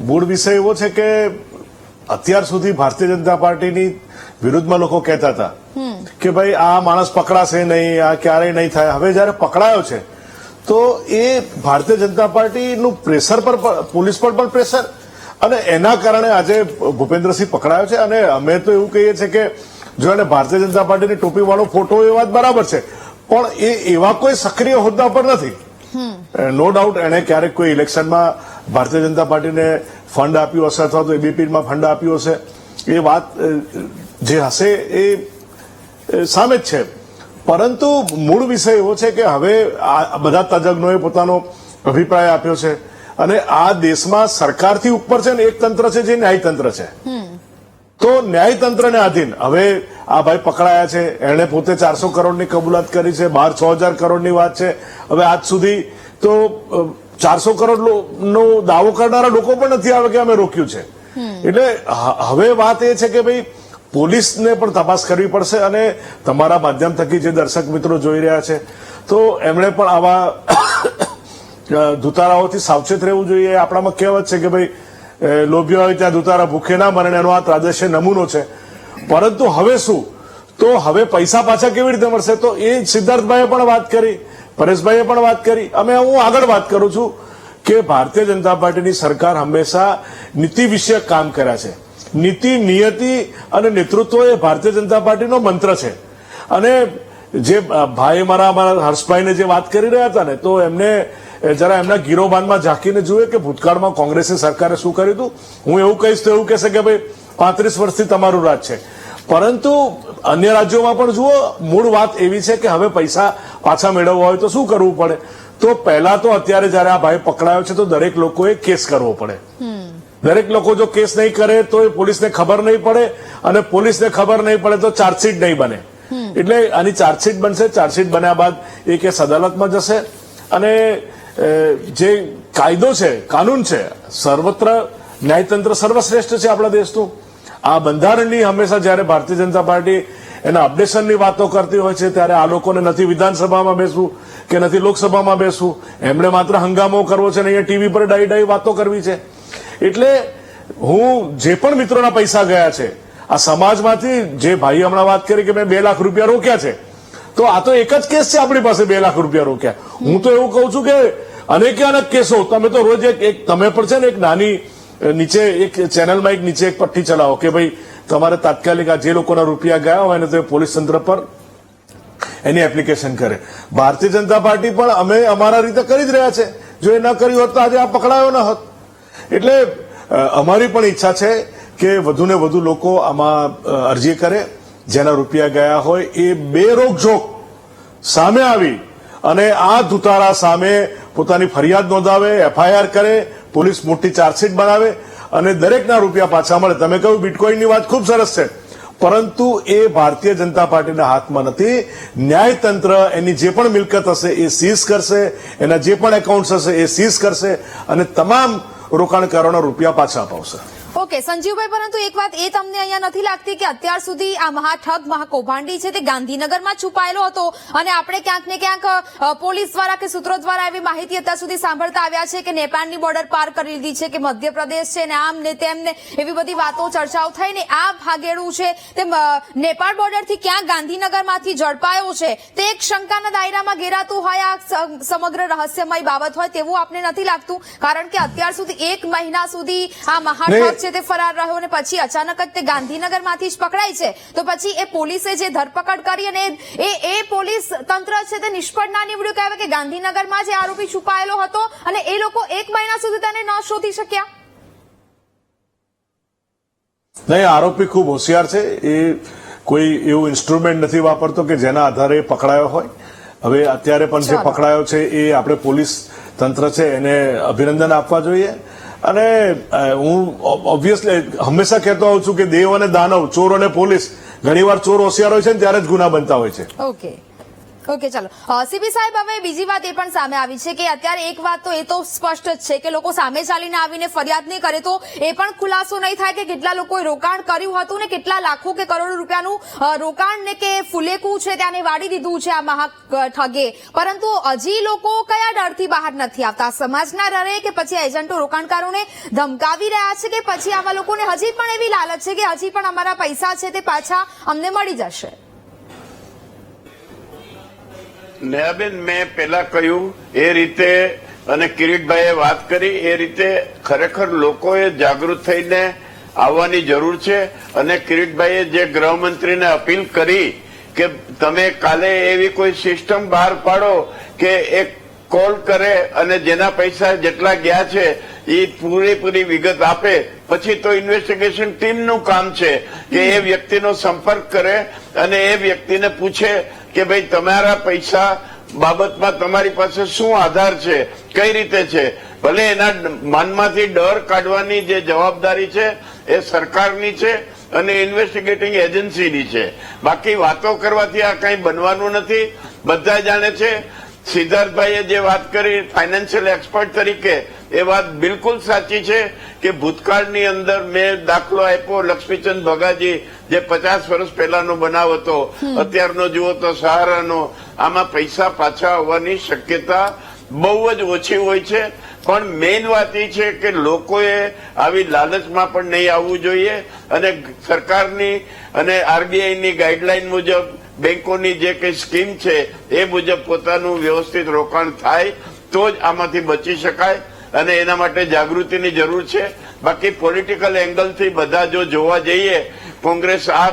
મૂળ વિષય એવો છે કે અત્યાર સુધી ભારતીય જનતા પાર્ટીની વિરુદ્ધમાં લોકો કહેતા હતા કે ભાઈ આ માણસ પકડાશે નહીં, આ ક્યારેય નહીં થાય. હવે જયારે પકડાયો છે તો એ ભારતીય જનતા પાર્ટીનું પ્રેશર પર, પોલીસ પર પણ પ્રેશર, અને એના કારણે આજે ભૂપેન્દ્રસિંહ પકડાયો છે. અને અમે તો એવું કહીએ છીએ કે જો એને ભારતીય જનતા પાર્ટીની ટોપી વાળો ફોટો એ વાત બરાબર છે, પણ એ એવા કોઈ સક્રિય હોદ્દા પર નથી. નો ડાઉટ એને ક્યારેક કોઈ ઇલેક્શનમાં ભારતીય જનતા પાર્ટીને ફંડ આપ્યું હશે અથવા તો એબીપીમાં ફંડ આપ્યું હશે, એ વાત જે હશે એ સામે જ છે. પરંતુ મૂળ વિષય એવો છે કે હવે આ બધા તજજ્ઞોએ પોતાનો અભિપ્રાય આપ્યો છે અને આ દેશમાં સરકારથી ઉપર છે ને એક તંત્ર છે જે ન્યાયતંત્ર છે. તો ન્યાયતંત્રને આધીન હવે આ ભાઈ પકડાયા છે, એણે પોતે 400 કરોડની કબૂલાત કરી છે, બહાર 6000 કરોડની વાત છે. હવે આજ સુધી તો 400 કરોડનો દાવો કરનારા લોકો પણ નથી આવે કે અમે રોક્યું છે. એટલે હવે વાત એ છે કે ભાઈ પોલીસને પણ તપાસ કરવી પડશે અને તમારા માધ્યમ થકી જે દર્શક મિત્રો જોઈ રહ્યા છે તો એમણે પણ આવા ધુતારાઓથી સાવચેત રહેવું જોઈએ. આપણામાં કહેવત છે કે ભાઈ લોભીઓ હોય ત્યાં દુતારા ભૂખે ના મરે, એનો આ ત્રાદશ્ય નમૂનો છે. પરંતુ હવે શું, તો હવે પૈસા પાછા કેવી રીતે મળશે? તો એ સિદ્ધાર્થભાઈએ પણ વાત કરી, પરેશભાઈએ પણ વાત કરી. હું આગળ વાત કરું છું કે ભારતીય જનતા પાર્ટીની સરકાર હંમેશા નીતિ વિષયક કામ કર્યા છે. નીતિ, નિયતિ અને નેતૃત્વ એ ભારતીય જનતા પાર્ટીનો મંત્ર છે. અને જે ભાઈ મારા હર્ષભાઈને જે વાત કરી રહ્યા હતા ને, તો એમને જરા એમના ગીરોબાનમાં ઝાંકીને જુએ કે ભૂતકાળમાં કોંગ્રેસની સરકારે શું કર્યું હતું. હું એવું કહીશ તો એવું કહેશે કે ભાઈ 35 વર્ષથી તમારું રાજ છે. પરંતુ અન્ય રાજ્યોમાં પણ જુઓ, મૂળ વાત એવી છે કે હવે પૈસા પાછા મેળવવા હોય તો શું કરવું પડે? તો પહેલા તો અત્યારે જયારે આ ભાઈ પકડાયો છે તો દરેક લોકોએ કેસ કરવો પડે. દરેક લોકો જો કેસ નહીં કરે તો એ પોલીસને ખબર નહીં પડે, અને પોલીસને ખબર નહીં પડે તો ચાર્જશીટ નહીં બને. એટલે આની ચાર્જશીટ બનશે. ચાર્જશીટ બન્યા બાદ એ કેસ અદાલતમાં જશે. અને જે કાયદો છે, કાનૂન છે, સર્વત્ર ન્યાયતંત્ર સર્વશ્રેષ્ઠ છે આપણા દેશનું. આ બંધારણની હંમેશા જયારે ભારતીય જનતા પાર્ટી એના અપડેશનની વાતો કરતી હોય છે ત્યારે આ લોકોને નથી વિધાનસભામાં બેસવું કે નથી લોકસભામાં બેસવું, એમણે માત્ર હંગામો કરવો છે અને અહીંયા ટીવી પર ડાઈ વાતો કરવી છે. એટલે હું જે પણ મિત્રોના પૈસા ગયા છે આ સમાજમાંથી, જે ભાઈ હમણાં વાત કરી કે મેં 2 લાખ રૂપિયા રોક્યા છે, તો આ તો એક જ કેસ છે આપણી પાસે, 2 લાખ રૂપિયા રોક્યા. હું તો એવું કહું છું કે અનેક કેસો તમે તો રોજ એક તમે પણ છે ને એક નાની નીચે એક ચેનલમાં એક નીચે એક પટ્ટી ચલાવો કે ભાઈ તમારે તાત્કાલિક આ જે લોકોના રૂપિયા ગયા હોય ને તો પોલીસ તંત્ર પર એની એપ્લિકેશન કરે. ભારતીય જનતા પાર્ટી પણ અમે અમારા રીતે કરી જ રહ્યા છે. જો એ ન કર્યું હોત તો આજે આ પકડાયો ન હોત. એટલે અમારી પણ ઈચ્છા છે કે વધુ ને વધુ લોકો આમાં અરજી કરે, જેના રૂપિયા ગયા હોય એ બેરોકઝોક સામે આવી અને આ દુતારા સામે પોતાની ફરિયાદ નોંધાવે, એફઆઈઆર કરે, પોલીસ મોટી ચાર્જશીટ બનાવે અને દરેકના રૂપિયા પાછા મળે. તમે કહ્યું બિટકોઇનની વાત ખૂબ સરસ છે, પરંતુ એ ભારતીય જનતા પાર્ટીના હાથમાં નથી. ન્યાયતંત્ર એની જે પણ મિલકત હશે એ સીઝ કરશે, એના જે પણ એકાઉન્ટ હશે એ સીઝ કરશે અને તમામ રોકાણકારોના રૂપિયા પાછા અપાવશે. ઓકે સંજીવભાઈ, પરંતુ એક વાત એ તમને અહીંયા નથી લાગતી કે અત્યાર સુધી આ મહાઠગ, મહાકૌભાંડી છે તે ગાંધીનગરમાં છુપાયેલો હતો અને આપણે ક્યાંક ને ક્યાંક પોલીસ દ્વારા કે સૂત્રો દ્વારા એવી માહિતી અત્યાર સુધી સાંભળતા આવ્યા છે કે નેપાળની બોર્ડર પાર કરી લીધી છે, કે મધ્યપ્રદેશ છે ને આમ ને તેમ ને એવી બધી વાતો ચર્ચાઓ થઈને આ ભાગેડું છે તે નેપાળ બોર્ડરથી ક્યાંક ગાંધીનગરમાંથી ઝડપાયો છે, તે એક શંકાના દાયરામાં ઘેરાતું હોય, આ સમગ્ર રહસ્યમય બાબત હોય તેવું આપને નથી લાગતું? કારણ કે અત્યાર સુધી 1 મહિના સુધી આ મહાઠગ તે ફરાર રહ્યો અને પછી અચાનક જ તે ગાંધીનગરમાંથી જ પકડાય છે, તો પછી એ પોલીસે જે ધરપકડ કરી અને એ પોલીસ તંત્ર છે તે નિષ્ફળ ના નીવડ્યું કહેવાય કે ગાંધીનગરમાં જે આરોપી છુપાયેલો હતો અને એ લોકો 1 મહિના સુધી તેને ન શોધી શક્યા? નહીં, આરોપી ખૂબ હોશિયાર છે. એ કોઈ એવું ઇન્સ્ટ્રુમેન્ટ નથી વાપરતો કે જેના આધારે પકડાયો હોય. હવે અત્યારે પણ જે પકડાયો છે એ આપણે પોલીસ તંત્ર છે એને અભિનંદન આપવા જોઈએ. અને હું ઓબ્વિયસલી હંમેશા કહેતો હોઉં છું કે દેવ અને દાનવ, ચોર અને પોલીસ, ઘણીવાર ચોર હોશિયાર હોય છે ને ત્યારે જ ગુના બનતા હોય છે. ઓકે ચાલો સીપી સાહેબ, હવે બીજી વાત એ પણ સામે આવી છે કે અત્યારે એક વાત તો એ તો સ્પષ્ટ જ છે કે લોકો સામે ચાલીને આવીને ફરિયાદ નહીં કરે તો એ પણ ખુલાસો નહીં થાય કે કેટલા લોકોએ રોકાણ કર્યું હતું ને કેટલા લાખો કે કરોડો રૂપિયાનું રોકાણ ને કે ફુલેકું છે ત્યાંને વાળી દીધું છે આ મહાઠગે. પરંતુ હજી લોકો કયા ડરથી બહાર નથી આવતા? સમાજના ડરે કે પછી એજન્ટો રોકાણકારોને ધમકાવી રહ્યા છે કે પછી આવા લોકોને હજી પણ એવી લાલચ છે કે હજી પણ અમારા પૈસા છે તે પાછા અમને મળી જશે? નેહાબેન, મેં પેલા કહ્યું એ રીતે અને કિરીટભાઈએ વાત કરી એ રીતે ખરેખર લોકોએ જાગૃત થઈને આવવાની જરૂર છે. અને કિરીટભાઈએ જે ગૃહમંત્રીને અપીલ કરી કે તમે કાલે એવી કોઈ સિસ્ટમ બહાર પાડો કે એક કોલ કરે અને જેના પૈસા જેટલા ગયા છે એ પૂરેપૂરી વિગત આપે, પછી તો ઇન્વેસ્ટિગેશન ટીમનું કામ છે કે એ વ્યક્તિનો સંપર્ક કરે અને એ વ્યક્તિને પૂછે કે ભાઈ તમારા પૈસા બાબતમાં તમારી પાસે શું આધાર છે, કઈ રીતે છે. ભલે એના મનમાંથી ડર કાઢવાની જે જવાબદારી છે એ સરકારની છે અને ઇન્વેસ્ટિગેટિંગ એજન્સીની છે. બાકી વાતો કરવાથી આ કંઈ બનવાનું નથી, બધા જાણે છે. સિદ્ધાર્થભાઈએ જે વાત કરી ફાઇનાન્શિયલ એક્સપર્ટ તરીકે, એ વાત બિલકુલ સાચી છે કે ભૂતકાળની અંદર મેં દાખલો આપ્યો લક્ષ્મીચંદ ભગાજી, જે 50 વર્ષ પહેલાનો બનાવ હતો, અત્યારનો જુઓ તો સહારાનો. આમાં પૈસા પાછા આવવાની શક્યતા બહુ જ ઓછી હોય છે. પણ મેઇન વાત એ છે કે લોકોએ આવી લાલચમાં પણ નહીં આવવું જોઈએ અને સરકારની અને આરબીઆઈની ગાઈડલાઈન મુજબ બેંકોની જે કઈ સ્કીમ છે એ મુજબ પોતાનું વ્યવસ્થિત રોકાણ થાય તો જ આમાંથી બચી શકાય અને એના માટે જાગૃતિની જરૂર છે. બાકી પોલિટિકલ એંગલથી બધા જો જોવા જઈએ, કોંગ્રેસ આ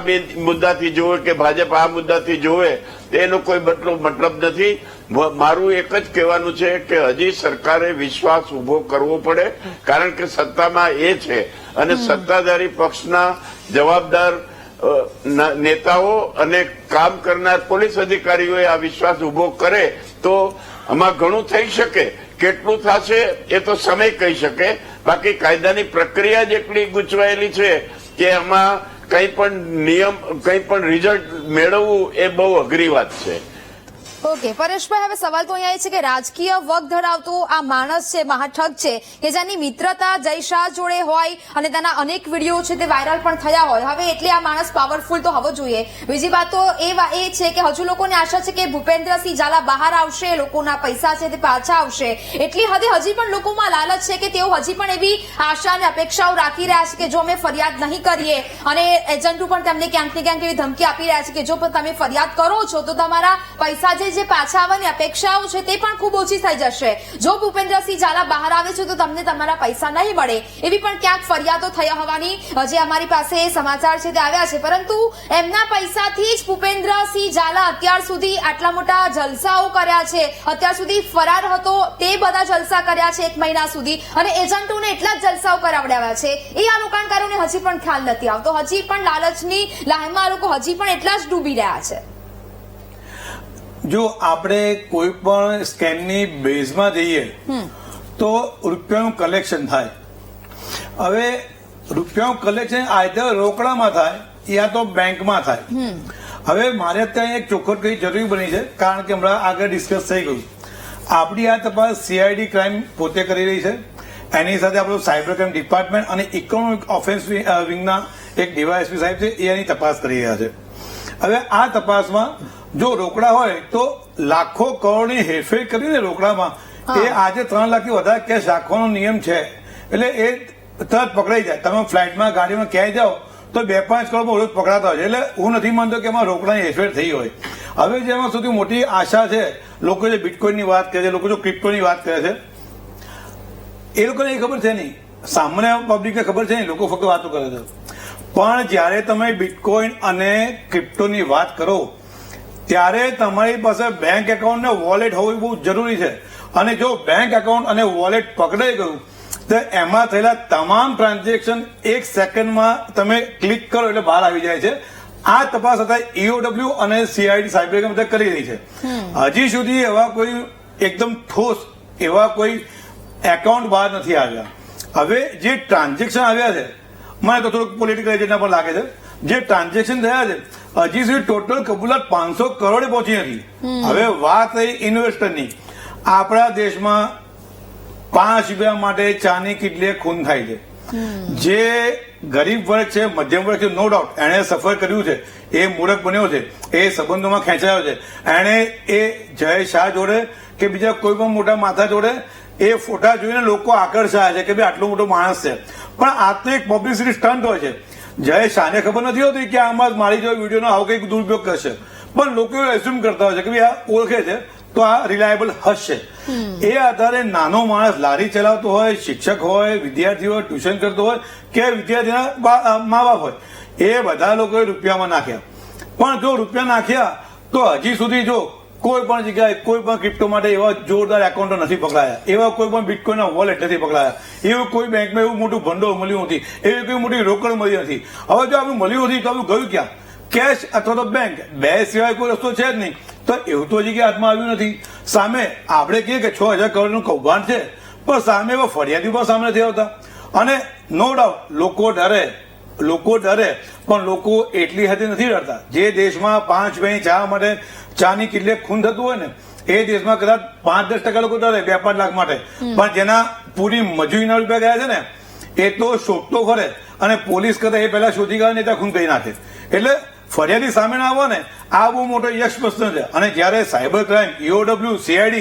મુદ્દાથી જોવે કે ભાજપ આ મુદ્દાથી જોવે, એનો કોઈ મતલબ નથી. મારું એક જ કહેવાનું છે કે હજી સરકારે વિશ્વાસ ઉભો કરવો પડે, કારણ કે સત્તામાં એ છે અને સત્તાધારી પક્ષના જવાબદાર નેતાઓ અને કામ કરનાર પોલીસ અધિકારીઓએ આ વિશ્વાસ ઉભો કરે તો આમાં ઘણું થઈ શકે. કેટલું થશે એ તો સમય કહી શકે. બાકી કાયદાની પ્રક્રિયા જ એટલી ગૂંચવાયેલી છે કે એમાં કંઈ પણ રિઝલ્ટ મેળવવું એ બહુ અઘરી વાત છે. ઓકે પરેશભાઈ, હવે સવાલ તો અહીંયા એ છે કે રાજકીય વગ ધરાવતો આ માણસ છે, મહાઠગ છે, કે જેની મિત્રતા જય શાહ જોડે હોય અને તેના અનેક વિડીયો છે તે વાયરલ પણ થયા હોય. હવે એટલે આ માણસ પાવરફુલ તો હોવો જોઈએ. બીજી વાત તો એ છે કે હજુ લોકોને આશા છે કે ભૂપેન્દ્રસિંહ ઝાલા બહાર આવશે, લોકોના પૈસા છે તે પાછા આવશે. એટલી હદે હજી પણ લોકોમાં લાલચ છે કે તેઓ હજી પણ એવી આશા અને અપેક્ષાઓ રાખી રહ્યા છે કે જો અમે ફરિયાદ નહીં કરીએ, અને એજન્ટો પણ તેમને ક્યાંક ને ક્યાંક એવી ધમકી આપી રહ્યા છે કે જો તમે ફરિયાદ કરો છો તો તમારા પૈસા જે પાછા આવવાની અપેક્ષાઓ છે તે પણ ખૂબ ઓછી થઈ જશે. જો ભૂપેન્દ્રસિંહ ઝાલા બહાર આવે છે તો તમને તમારા પૈસા નહીં મળે, એવી પણ ક્યાંક ફરિયાદો થયા હોવાની જે અમારી પાસે સમાચાર છે તે આવ્યા છે. પરંતુ એમના પૈસાથી જ ભૂપેન્દ્રસિંહ ઝાલા અત્યાર સુધી આટલા મોટા જલસાઓ કર્યા છે, અત્યાર સુધી ફરાર હતો તે બધા જલસા કર્યા છે 1 મહિના સુધી, અને એજન્ટોને એટલા જ જલસાઓ કરાવડાવ્યા છે. એ આ રોકાણકારોને હજી પણ ખ્યાલ નથી આવતો. હજી પણ લાલચની લાહેમાં લોકો હજી પણ એટલા જ ડૂબી રહ્યા છે. જો આપણે કોઈ પણ સ્કેમની બેઝમાં જઈએ તો રૂપિયાનું કલેક્શન થાય. હવે રૂપિયાનું કલેક્શન આઈધર રોકડામાં થાય યા તો બેંકમાં થાય. હવે મારે ત્યાં એક ચોખવટ કરવી જરૂરી બની છે, કારણ કે હમણાં આગળ ડિસ્કસ થઈ ગયું. આપણી આ તપાસ સીઆઈડી ક્રાઇમ પોતે કરી રહી છે, એની સાથે આપણું સાયબર ક્રાઇમ ડિપાર્ટમેન્ટ અને ઇકોનોમિક ઓફેન્સ વિંગના એક ડીવાયએસપી સાહેબ છે એ એની તપાસ કરી રહ્યા છે. હવે આ તપાસમાં જો રોકડા હોય તો લાખો કરોડની હેરફેર કરીને રોકડામાં એ આજે 3 લાખથી વધારે કેશ રાખવાનો નિયમ છે, એટલે એ તરત પકડાઈ જાય. તમે ફ્લાઇટમાં ગાડીમાં ક્યાંય જાઓ તો 2-5 કરોડમાં રોજ પકડાતા હોય છે. એટલે હું નથી માનતો કે એમાં રોકડાની હેરફેર થઈ હોય. હવે જેમાં સૌથી મોટી આશા છે, લોકો જે બિટકોઇનની વાત કરે છે, લોકો જો ક્રિપ્ટોની વાત કરે છે, એ લોકોને એ ખબર છે નહીં, સામાન્ય પબ્લિકને ખબર છે નહીં, લોકો ફક્ત વાતો કરે છે. પણ જ્યારે તમે બિટકોઇન અને ક્રિપ્ટોની વાત કરો ત્યારે તમારી પાસે બેંક એકાઉન્ટ ને વોલેટ હોવું બહુ જરૂરી છે. અને જો બેંક એકાઉન્ટ અને વોલેટ પકડાઈ ગયું તો એમાં થયેલા તમામ ટ્રાન્ઝેક્શન 1 સેકન્ડમાં તમે ક્લિક કરો એટલે બહાર આવી જાય છે. આ તપાસ અત્યારે EOW અને CID સાયબર ક્રાઇમ કરી રહી છે. હજી સુધી એવા કોઈ એકદમ ઠોસ એવા કોઈ એકાઉન્ટ બહાર નથી આવ્યા. હવે જે ટ્રાન્ઝેક્શન આવ્યા છે, મને તો થોડુંક પોલિટિકલ એજન્ડા પણ લાગે છે, જે ટ્રાન્ઝેક્શન થયા છે હજી સુધી ટોટલ કબૂલાત 500 કરોડે પહોંચી નથી. હવે વાત રહી ઇન્વેસ્ટરની. આપણા દેશમાં 5 રૂપિયા માટે ચાની કેટલી ખૂન થાય છે. જે ગરીબ વર્ગ છે, મધ્યમ વર્ગ છે, નો ડાઉટ એણે સફર કર્યું છે, એ મૂર્ખ બન્યો છે, એ સંબંધોમાં ખેંચાયો છે, એણે એ જય શાહ જોડે કે બીજા કોઈ પણ મોટા માથા જોડે એ ફોટા જોઈને લોકો આકર્ષાયા છે કે ભાઈ આટલો મોટો માણસ છે. પણ આ તો એક પબ્લિસિટી સ્ટન્ટ હોય છે. જય શાહને ખબર નથી હોતી કે આમાં મારી જો વિડીયોનો આવો કંઈક દુરુપયોગ કરશે, પણ લોકો એઝ્યુમ કરતા હોય છે કે ભાઈ આ ઓળખે છે તો આ રિલાયબલ હશે. એ આધારે નાનો માણસ લારી ચલાવતો હોય, શિક્ષક હોય, વિદ્યાર્થી હોય, ટ્યુશન કરતો હોય કે વિદ્યાર્થીના મા બાપ હોય, એ બધા લોકોએ રૂપિયામાં નાખ્યા. પણ જો રૂપિયા નાખ્યા તો હજી સુધી જો કોઈ પણ જગ્યાએ કોઈ પણ ક્રિપ્ટો માટે એવા જોરદાર એકાઉન્ટો નથી પકડાયા, એવા કોઈ પણ બિટકોઇનના વોલેટ નથી પકડાયા, એવું કોઈ બેંકમાં એવું મોટું ભંડોળ મળ્યું નથી, એવી કોઈ મોટી રોકડ મળી નથી. હવે જો આપણું મળ્યું નથી તો આપણું ગયું ક્યાં? કેશ અથવા તો બેંક, બે સિવાય કોઈ રસ્તો છે જ નહીં. તો એવું તો હજી હાથમાં આવ્યું નથી. સામે આપણે કહીએ કે 6,000 કરોડનું કૌભાંડ છે, પણ સામે એવા ફરિયાદી પણ સામે નથી આવતા. અને નો ડાઉટ લોકો ડરે, પણ લોકો એટલી હદે નથી ડરતા. જે દેશમાં 5 પેની ચા માટે ચાની કેટલી ખૂન થતું હોય ને, એ દેશમાં કદાચ 5-10% લોકો ડરે 2-5 લાખ માટે, પણ જેના પૂરી મજૂરીના રૂપિયા ગયા છે ને એ તો શોધતો ફરે અને પોલીસ કરતા એ પહેલા શોધી ગયા ને ત્યાં ખૂન કરી નાખે. એટલે ફરિયાદી સામે ના આવે ને, આ બહુ મોટો યશ પ્રશ્ન છે. અને જયારે સાયબર ક્રાઇમ, EOW, CID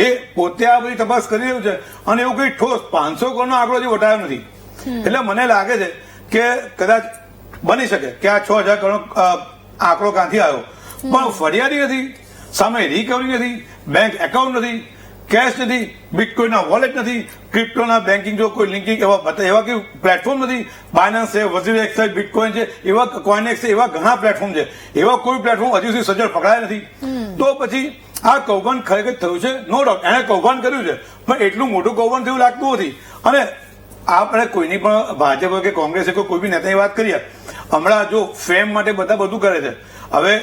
એ પોતે આ બધી તપાસ કરી રહ્યું છે અને એવું કઈ ઠોસ 500 કરોડનો આંકડો હજી વટાયો નથી. એટલે મને લાગે છે કે કદાચ બની શકે કે આ 6,000 કરોડ આંકડો ક્યાંથી આવ્યો, પણ ફરિયાદી નથી, સામે રિકવરી નથી, બેંક એકાઉન્ટ નથી, કેશ નથી, બિટકોઇનના વોલેટ નથી, ક્રિપ્ટોના બેન્કિંગ જો કોઈ લિંકિંગ એવા કોઈ પ્લેટફોર્મ નથી. બાયનાન્સ છે, વઝીર એક્સ છે, બિટકોઇન છે, એવા કોઇનેક્સ છે, એવા ઘણા પ્લેટફોર્મ છે. એવા કોઈ પ્લેટફોર્મ હજુ સુધી સજ્જડ પકડાયા નથી. તો પછી આ કૌભાંડ ખરેખર થયું છે, નો ડાઉટ એને કૌભાંડ કર્યું છે, પણ એટલું મોટું કૌભાંડ થયું લાગતું નથી. અને આપણે કોઈની પણ ભાજપ કે કોંગ્રેસે કોઈ બી નેતાની વાત કરીએ, હમણાં જો ફેમ માટે બધા બધું કરે છે. હવે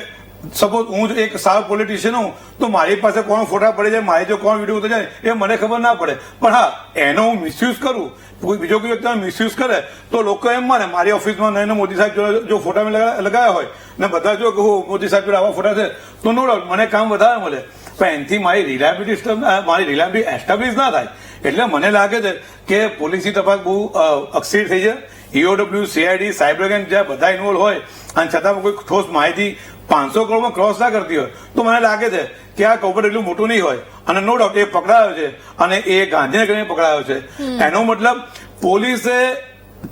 સપોઝ હું એક સારો પોલિટિશિયન હું તો મારી પાસે કોણ ફોટા પડે જાય, મારી જો કોણ વિડીયો ઉતરી જાય એ મને ખબર ના પડે, પણ હા એનો હું મિસયુઝ કરું, કોઈ બીજો કોઈ વ્યક્તિ મિસયુઝ કરે તો લોકો એમ માને મારી ઓફિસમાં નરેન્દ્ર મોદી સાહેબ જો ફોટા મેં લગાવ્યા હોય ને બધા જો કહું મોદી સાહેબ આવા ફોટા છે તો નો ડાઉટ મને કામ વધારે મળે, પણ એનાથી મારી રિલાયબિલિટી એસ્ટાબ્લિશ ના થાય. એટલે મને લાગે છે કે પોલીસની તપાસ બહુ અક્ષીર થઈ છે. EOW, CID, સાયબર ગેંગ જ્યાં બધા ઇન્વોલ્વ હોય અને છતાં કોઈ ઠોસ માહિતી 500 કરોડમાં ક્રોસ ના કરતી હોય તો મને લાગે છે કે આ કૌભાંડ એટલું મોટું નહીં હોય. અને નો ડાઉટ એ પકડાયો છે અને એ ગાંધીનગર પકડાયો છે. એનો મતલબ પોલીસે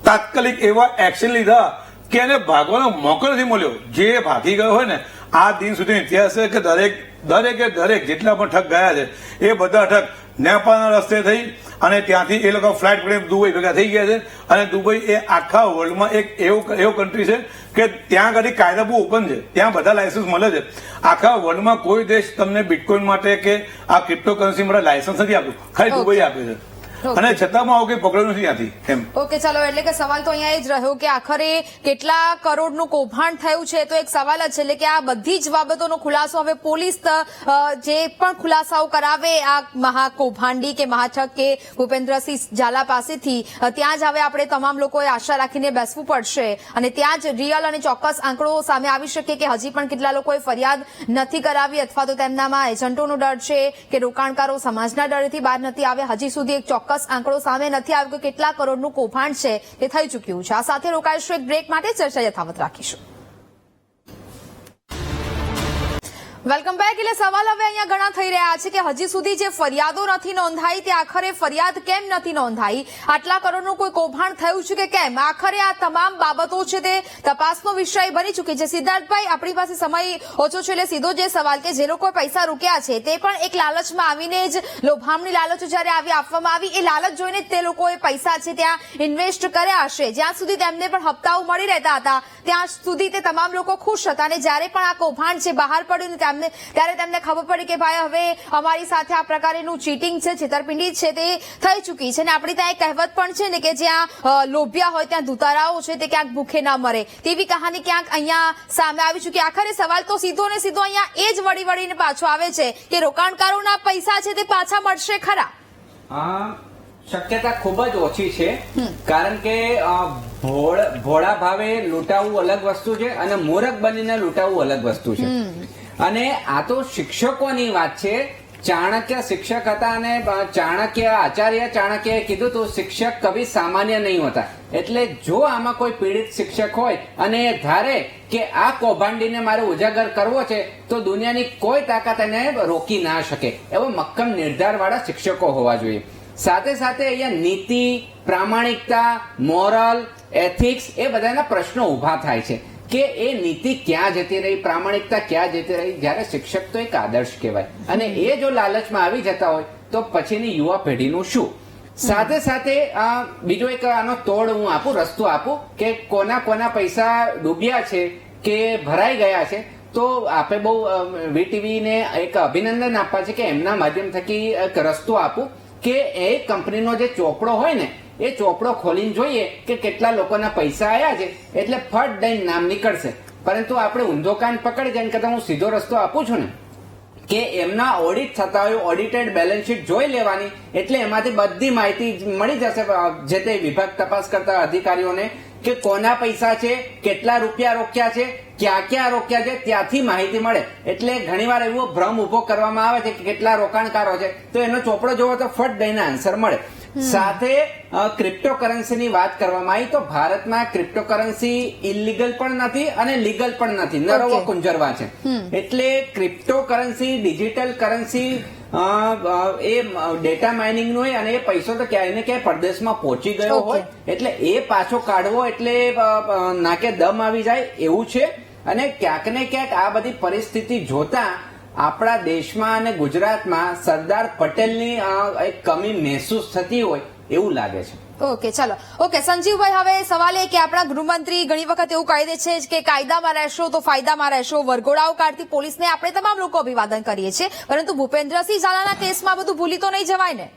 તાત્કાલિક એવા એક્શન લીધા કે એને ભાગવાનો મોકો નથી મળ્યો. જે ભાગી ગયો હોય ને આ દિન સુધી ઇતિહાસ છે કે દરેક જેટલા પણ ઠગ ગયા છે એ બધા ઠગ નેપાળના રસ્તે થઈ અને ત્યાંથી એ લોકો ફ્લાઇટ પકડી દુબઈ ભેગા થઈ ગયા છે. અને દુબઈ એ આખા વર્લ્ડમાં એક એવો કન્ટ્રી છે કે ત્યાં આગળ કાયદા બહુ ઓપન છે, ત્યાં બધા લાયસન્સ મળે છે. આખા વર્લ્ડમાં કોઈ દેશ તમને બિટકોઇન માટે કે આ ક્રિપ્ટોકરન્સી માટે લાયસન્સ નથી આપ્યું, ખાલી દુબઈ આપે છે. અને છતાં આવું કઈ પકડ્યું નથી ત્યાંથી એમ. ઓકે, ચાલો, એટલે કે સવાલ તો અહીંયા એ જ રહ્યો કે આખરે કેટલા કરોડનું કૌભાંડ થયું છે તો એક સવાલ જ છે. એટલે કે આ બધી જ બાબતોનો ખુલાસો હવે પોલીસ જે પણ ખુલાસાઓ કરાવે આ મહાકૌભાંડી કે મહાઠગ કે ભૂપેન્દ્રસિંહ ઝાલા પાસેથી, ત્યાં જ હવે આપણે તમામ લોકોએ આશા રાખીને બેસવું પડશે અને ત્યાં જ રિયલ અને ચોક્કસ આંકડો સામે આવી શકે કે હજી પણ કેટલા લોકોએ ફરિયાદ નથી કરાવી અથવા તો તેમનામાં એજન્ટોનો ડર છે કે રોકાણકારો સમાજના ડરથી બહાર નથી આવે. હજી સુધી એક ચોક્કસ આંકડો સામે નથી આવ્યો કે કેટલા કરોડનું કૌભાંડ છે તે થઈ ચૂક્યું છે. આ સાથે રોકાઈશું એક બ્રેક માટે, ચર્ચા યથાવત રાખીશું. Welcome back. એટલે સવાલ હવે અહીંયા ઘણા થઈ રહ્યા છે કે હજી સુધી જે ફરિયાદો નથી નોંધાઈ તે આખરે ફરિયાદ કેમ નથી નોંધાઈ, આટલા કરોડનું કોઈ કૌભાંડ થયું છે કે કેમ, આખરે આ તમામ બાબતો છે તે તપાસનો વિષય બની ચૂકી છે. સિદ્ધાર્થભાઈ, આપણી પાસે સમય ઓછો છે એટલે સીધો જે સવાલ કે જે લોકોએ પૈસા રોક્યા છે તે પણ એક લાલચમાં આવીને જ, લોભામણી લાલચો જયારે આપવામાં આવી એ લાલચ જોઈને તે લોકોએ પૈસા છે ત્યાં ઇન્વેસ્ટ કર્યા હશે. જ્યાં સુધી તેમને પણ હપ્તાઓ મળી રહેતા હતા ત્યાં સુધી તે તમામ લોકો ખુશ હતા અને જયારે પણ આ કૌભાંડ છે બહાર પડ્યું ત્યારે તેમને ખબર પડી કે ભાઈ હવે અમારી સાથે આ પ્રકારનું ચીટિંગ છે, છેતરપિંડી છે તે થઈ ચૂકી છે. અને આપણી ત્યાં એક કહેવત પણ છે ને કે જ્યાં લોભિયા હોય ત્યાં દુતારાઓ છે તે ક્યાંક ભૂખે ના મરે, તેવી કહાની ક્યાંક અહીંયા સામે આવી ચૂકી. આખરે સવાલ તો સીધો ને સીધો અહીંયા એ જ વળીને પાછો આવે છે કે રોકાણકારોના પૈસા છે તે પાછા મળશે ખરા? શક્યતા ખૂબ જ ઓછી છે, કારણ કે ભોળા ભાવે લૂંટાવું અલગ વસ્તુ છે અને મૂરખ બનીને લૂંટાવું અલગ વસ્તુ છે. અને આ તો શિક્ષકોની વાત છે. ચાણક્ય શિક્ષક હતા અને આચાર્ય ચાણક્યએ કીધું હતું શિક્ષક કભી સામાન્ય નહીં હોતા. એટલે જો આમાં કોઈ પીડિત શિક્ષક હોય અને એ ધારે કે આ કૌભાંડીને મારે ઉજાગર કરવો છે તો દુનિયાની કોઈ તાકાત એને રોકી ના શકે, એવો મક્કમ નિર્ધાર વાળા શિક્ષકો હોવા જોઈએ. સાથે સાથે અહીંયા નીતિ, પ્રામાણિકતા, મોરલ, એથિક્સ એ બધાના પ્રશ્નો ઉભા થાય છે કે એ નીતિ ક્યાં જતી રહી, પ્રામાણિકતા ક્યાં જતી રહી, જ્યારે શિક્ષક તો એક આદર્શ કહેવાય. અને એ જો લાલચમાં આવી જતા હોય તો પછીની યુવા પેઢીનું શું? સાથે સાથે બીજો એક આનો તોડ હું આપું, રસ્તો આપું કે કોના પૈસા ડૂબ્યા છે કે ભરાઈ ગયા છે. તો આપે બહુ VTV ને એક અભિનંદન આપવા છે કે એમના માધ્યમ થકી એક રસ્તો આપું કે એ કંપનીનો જે ચોપડો હોય ને એ ચોપડો ખોલીને જોઈએ કે કેટલા લોકોના પૈસા આવ્યા છે એટલે ફટ દઈને નામ નીકળશે. પરંતુ આપણે ઊંધો કાન પકડી જાય કરતા હું સીધો રસ્તો આપું છું ને કે એમના ઓડિટ થતા હોય, ઓડિટેડ બેલેન્સ શીટ જોઈ લેવાની, એટલે એમાંથી બધી માહિતી મળી જશે જે તે વિભાગ તપાસ કરતા અધિકારીઓને કે કોના પૈસા છે, કેટલા રૂપિયા રોક્યા છે, ક્યાં રોક્યા છે, ત્યાંથી માહિતી મળે. એટલે ઘણીવાર એવો ભ્રમ ઉભો કરવામાં આવે છે કે કેટલા રોકાણકારો છે, તો એનો ચોપડો જોવો તો ફટ દઈને આન્સર મળે. સાથે ક્રિપ્ટોકરન્સીની વાત કરવામાં આવી તો ભારતમાં ક્રિપ્ટોકરન્સી ઇલીગલ પણ નથી અને લીગલ પણ નથી, નરવો કુંજરવા છે. એટલે ક્રિપ્ટોકરન્સી, ડિજિટલ કરન્સી એ ડેટા માઇનિંગ નો હોય અને એ પૈસો તો ક્યાંય ને ક્યાંય પરદેશમાં પહોંચી ગયો હોય એટલે એ પાછો કાઢવો એટલે નાકે દમ આવી જાય એવું છે. અને ક્યાંક ને ક્યાંક આ બધી પરિસ્થિતિ જોતા આપણા દેશમાં અને ગુજરાતમાં સરદાર પટેલની એક કમી મહેસૂસ થતી હોય એવું લાગે છે. ઓકે ચાલો ઓકે સંજીવભાઈ, હવે સવાલ એ કે આપણા ગૃહમંત્રી ઘણી વખત એવું કહી દે છે કે કાયદામાં રહેશો તો ફાયદામાં રહેશો, વરઘોડાઓ કાઢતી પોલીસને આપણે તમામ લોકો અભિવાદન કરીએ છીએ, પરંતુ ભૂપેન્દ્રસિંહ ઝાલાના કેસમાં બધું ભૂલી તો નહીં જવાય ને?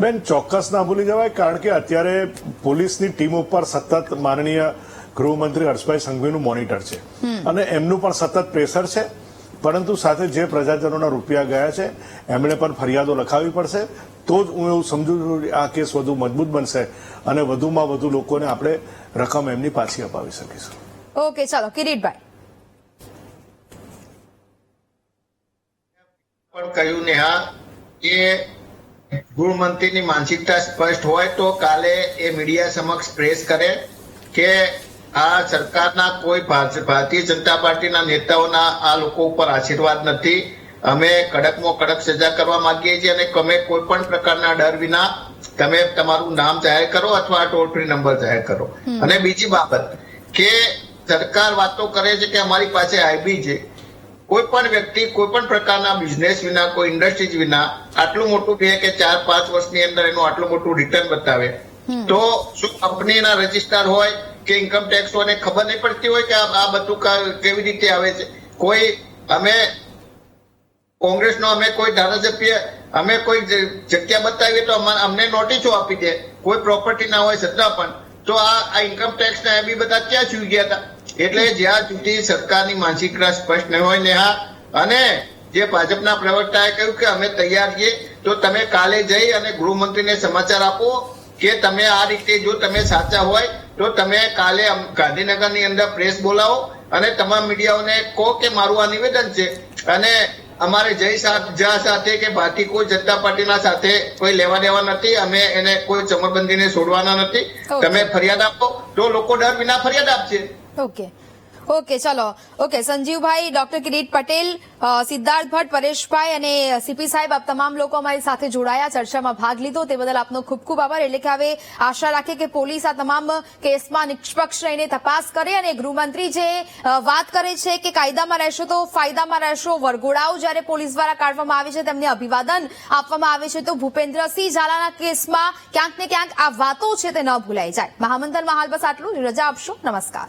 બેન, ચોક્કસ ના ભૂલી જવાય, કારણ કે અત્યારે પોલીસની ટીમ ઉપર સતત માનનીય ગૃહમંત્રી હર્ષભાઈ સંઘવીનું મોનિટર છે અને એમનું પણ સતત પ્રેશર છે. પરંતુ સાથે જે પ્રજાજનોના રૂપિયા ગયા છે એમણે પણ ફરિયાદો લખાવવી પડશે, તો જ હું એવું સમજુ છું કે આ કેસ વધુ મજબૂત બનશે અને વધુમાં વધુ લોકોને આપણે રકમ એમની પાછી અપાવી શકીશું. ઓકે ચાલો કિરીટભાઈ. પણ કહ્યું નેહા કે ગૃહમંત્રીની માનસિકતા સ્પષ્ટ હોય તો કાલે એ મીડિયા સમક્ષ પ્રેસ કરે કે આ સરકારના કોઈ ભારતીય જનતા પાર્ટીના નેતાઓના આ લોકો ઉપર આશીર્વાદ નથી, અમે કડકમાં કડક સજા કરવા માંગીએ છીએ અને તમે કોઈ પણ પ્રકારના ડર વિના તમે તમારું નામ જાહેર કરો અથવા ટોલ ફ્રી નંબર જાહેર કરો. અને બીજી બાબત કે સરકાર વાતો કરે છે કે અમારી પાસે આઈબી છે, કોઈ પણ વ્યક્તિ કોઈ પણ પ્રકારના બિઝનેસ વિના, કોઈ ઇન્ડસ્ટ્રીઝ વિના આટલું મોટું 2 કે 4 5 વર્ષની અંદર એનું આટલું મોટું રિટર્ન બતાવે તો શું કંપનીના રજીસ્ટર હોય કે ઇન્કમ ટેક્સ હોય ખબર નહીં પડતી હોય કે આ બધું કેવી રીતે આવે છે? કોઈ અમે કોંગ્રેસનો અમે કોઈ ધારાસભ્ય અમે કોઈ જગ્યા બતાવીએ તો અમને નોટિસો આપી દે, કોઈ પ્રોપર્ટી ના હોય છતાં પણ, તો આ ઇન્કમ ટેક્સ ના એ બી બધા ક્યાં ચૂકી ગયા હતા? એટલે જ્યાં સુધી સરકારની માનસિકતા સ્પષ્ટ ન હોય નેહા, અને જે ભાજપના પ્રવક્તાએ કહ્યું કે અમે તૈયાર છીએ, તો તમે કાલે જઈ અને ગૃહમંત્રીને સમાચાર આપો કે તમે આ રીતે જો તમે સાચા હોય તો તમે કાલે ગાંધીનગરની અંદર પ્રેસ બોલાવો અને તમામ મીડિયાઓને કહો કે મારું આ નિવેદન છે અને અમારે જય સાથે કે બાકી કોઈ જનતા પાર્ટીના સાથે કોઈ લેવા દેવા નથી, અમે એને કોઈ ચમરબંધીને છોડવાના નથી. તમે ફરિયાદ આપો તો લોકો ડર વિના ફરિયાદ આપશે. ઓકે ચાલો ઓકે સંજીવભાઈ, ડોક્ટર કિરીટ પટેલ, સિદ્ધાર્થ ભટ્ટ, પરેશભાઈ અને સીપી સાહેબ, આપ તમામ લોકો અમારી સાથે જોડાયા, ચર્ચામાં ભાગ લીધો તે બદલ આપનો ખૂબ ખૂબ આભાર. એટલે કે હવે આશા રાખીએ કે પોલીસ આ તમામ કેસમાં નિષ્પક્ષ રહીને તપાસ કરે અને ગૃહમંત્રી જે વાત કરે છે કે કાયદામાં રહેશો તો ફાયદામાં રહેશો, વરઘોડાઓ જ્યારે પોલીસ દ્વારા કાઢવામાં આવે છે તેમને અભિવાદન આપવામાં આવે છે, તો ભૂપેન્દ્રસિંહ ઝાલાના કેસમાં ક્યાંક ને ક્યાંક આ વાતો છે તે ન ભૂલાઈ જાય. મહામંથનમાં હાલ બસ આટલું. રજા આપશો. નમસ્કાર.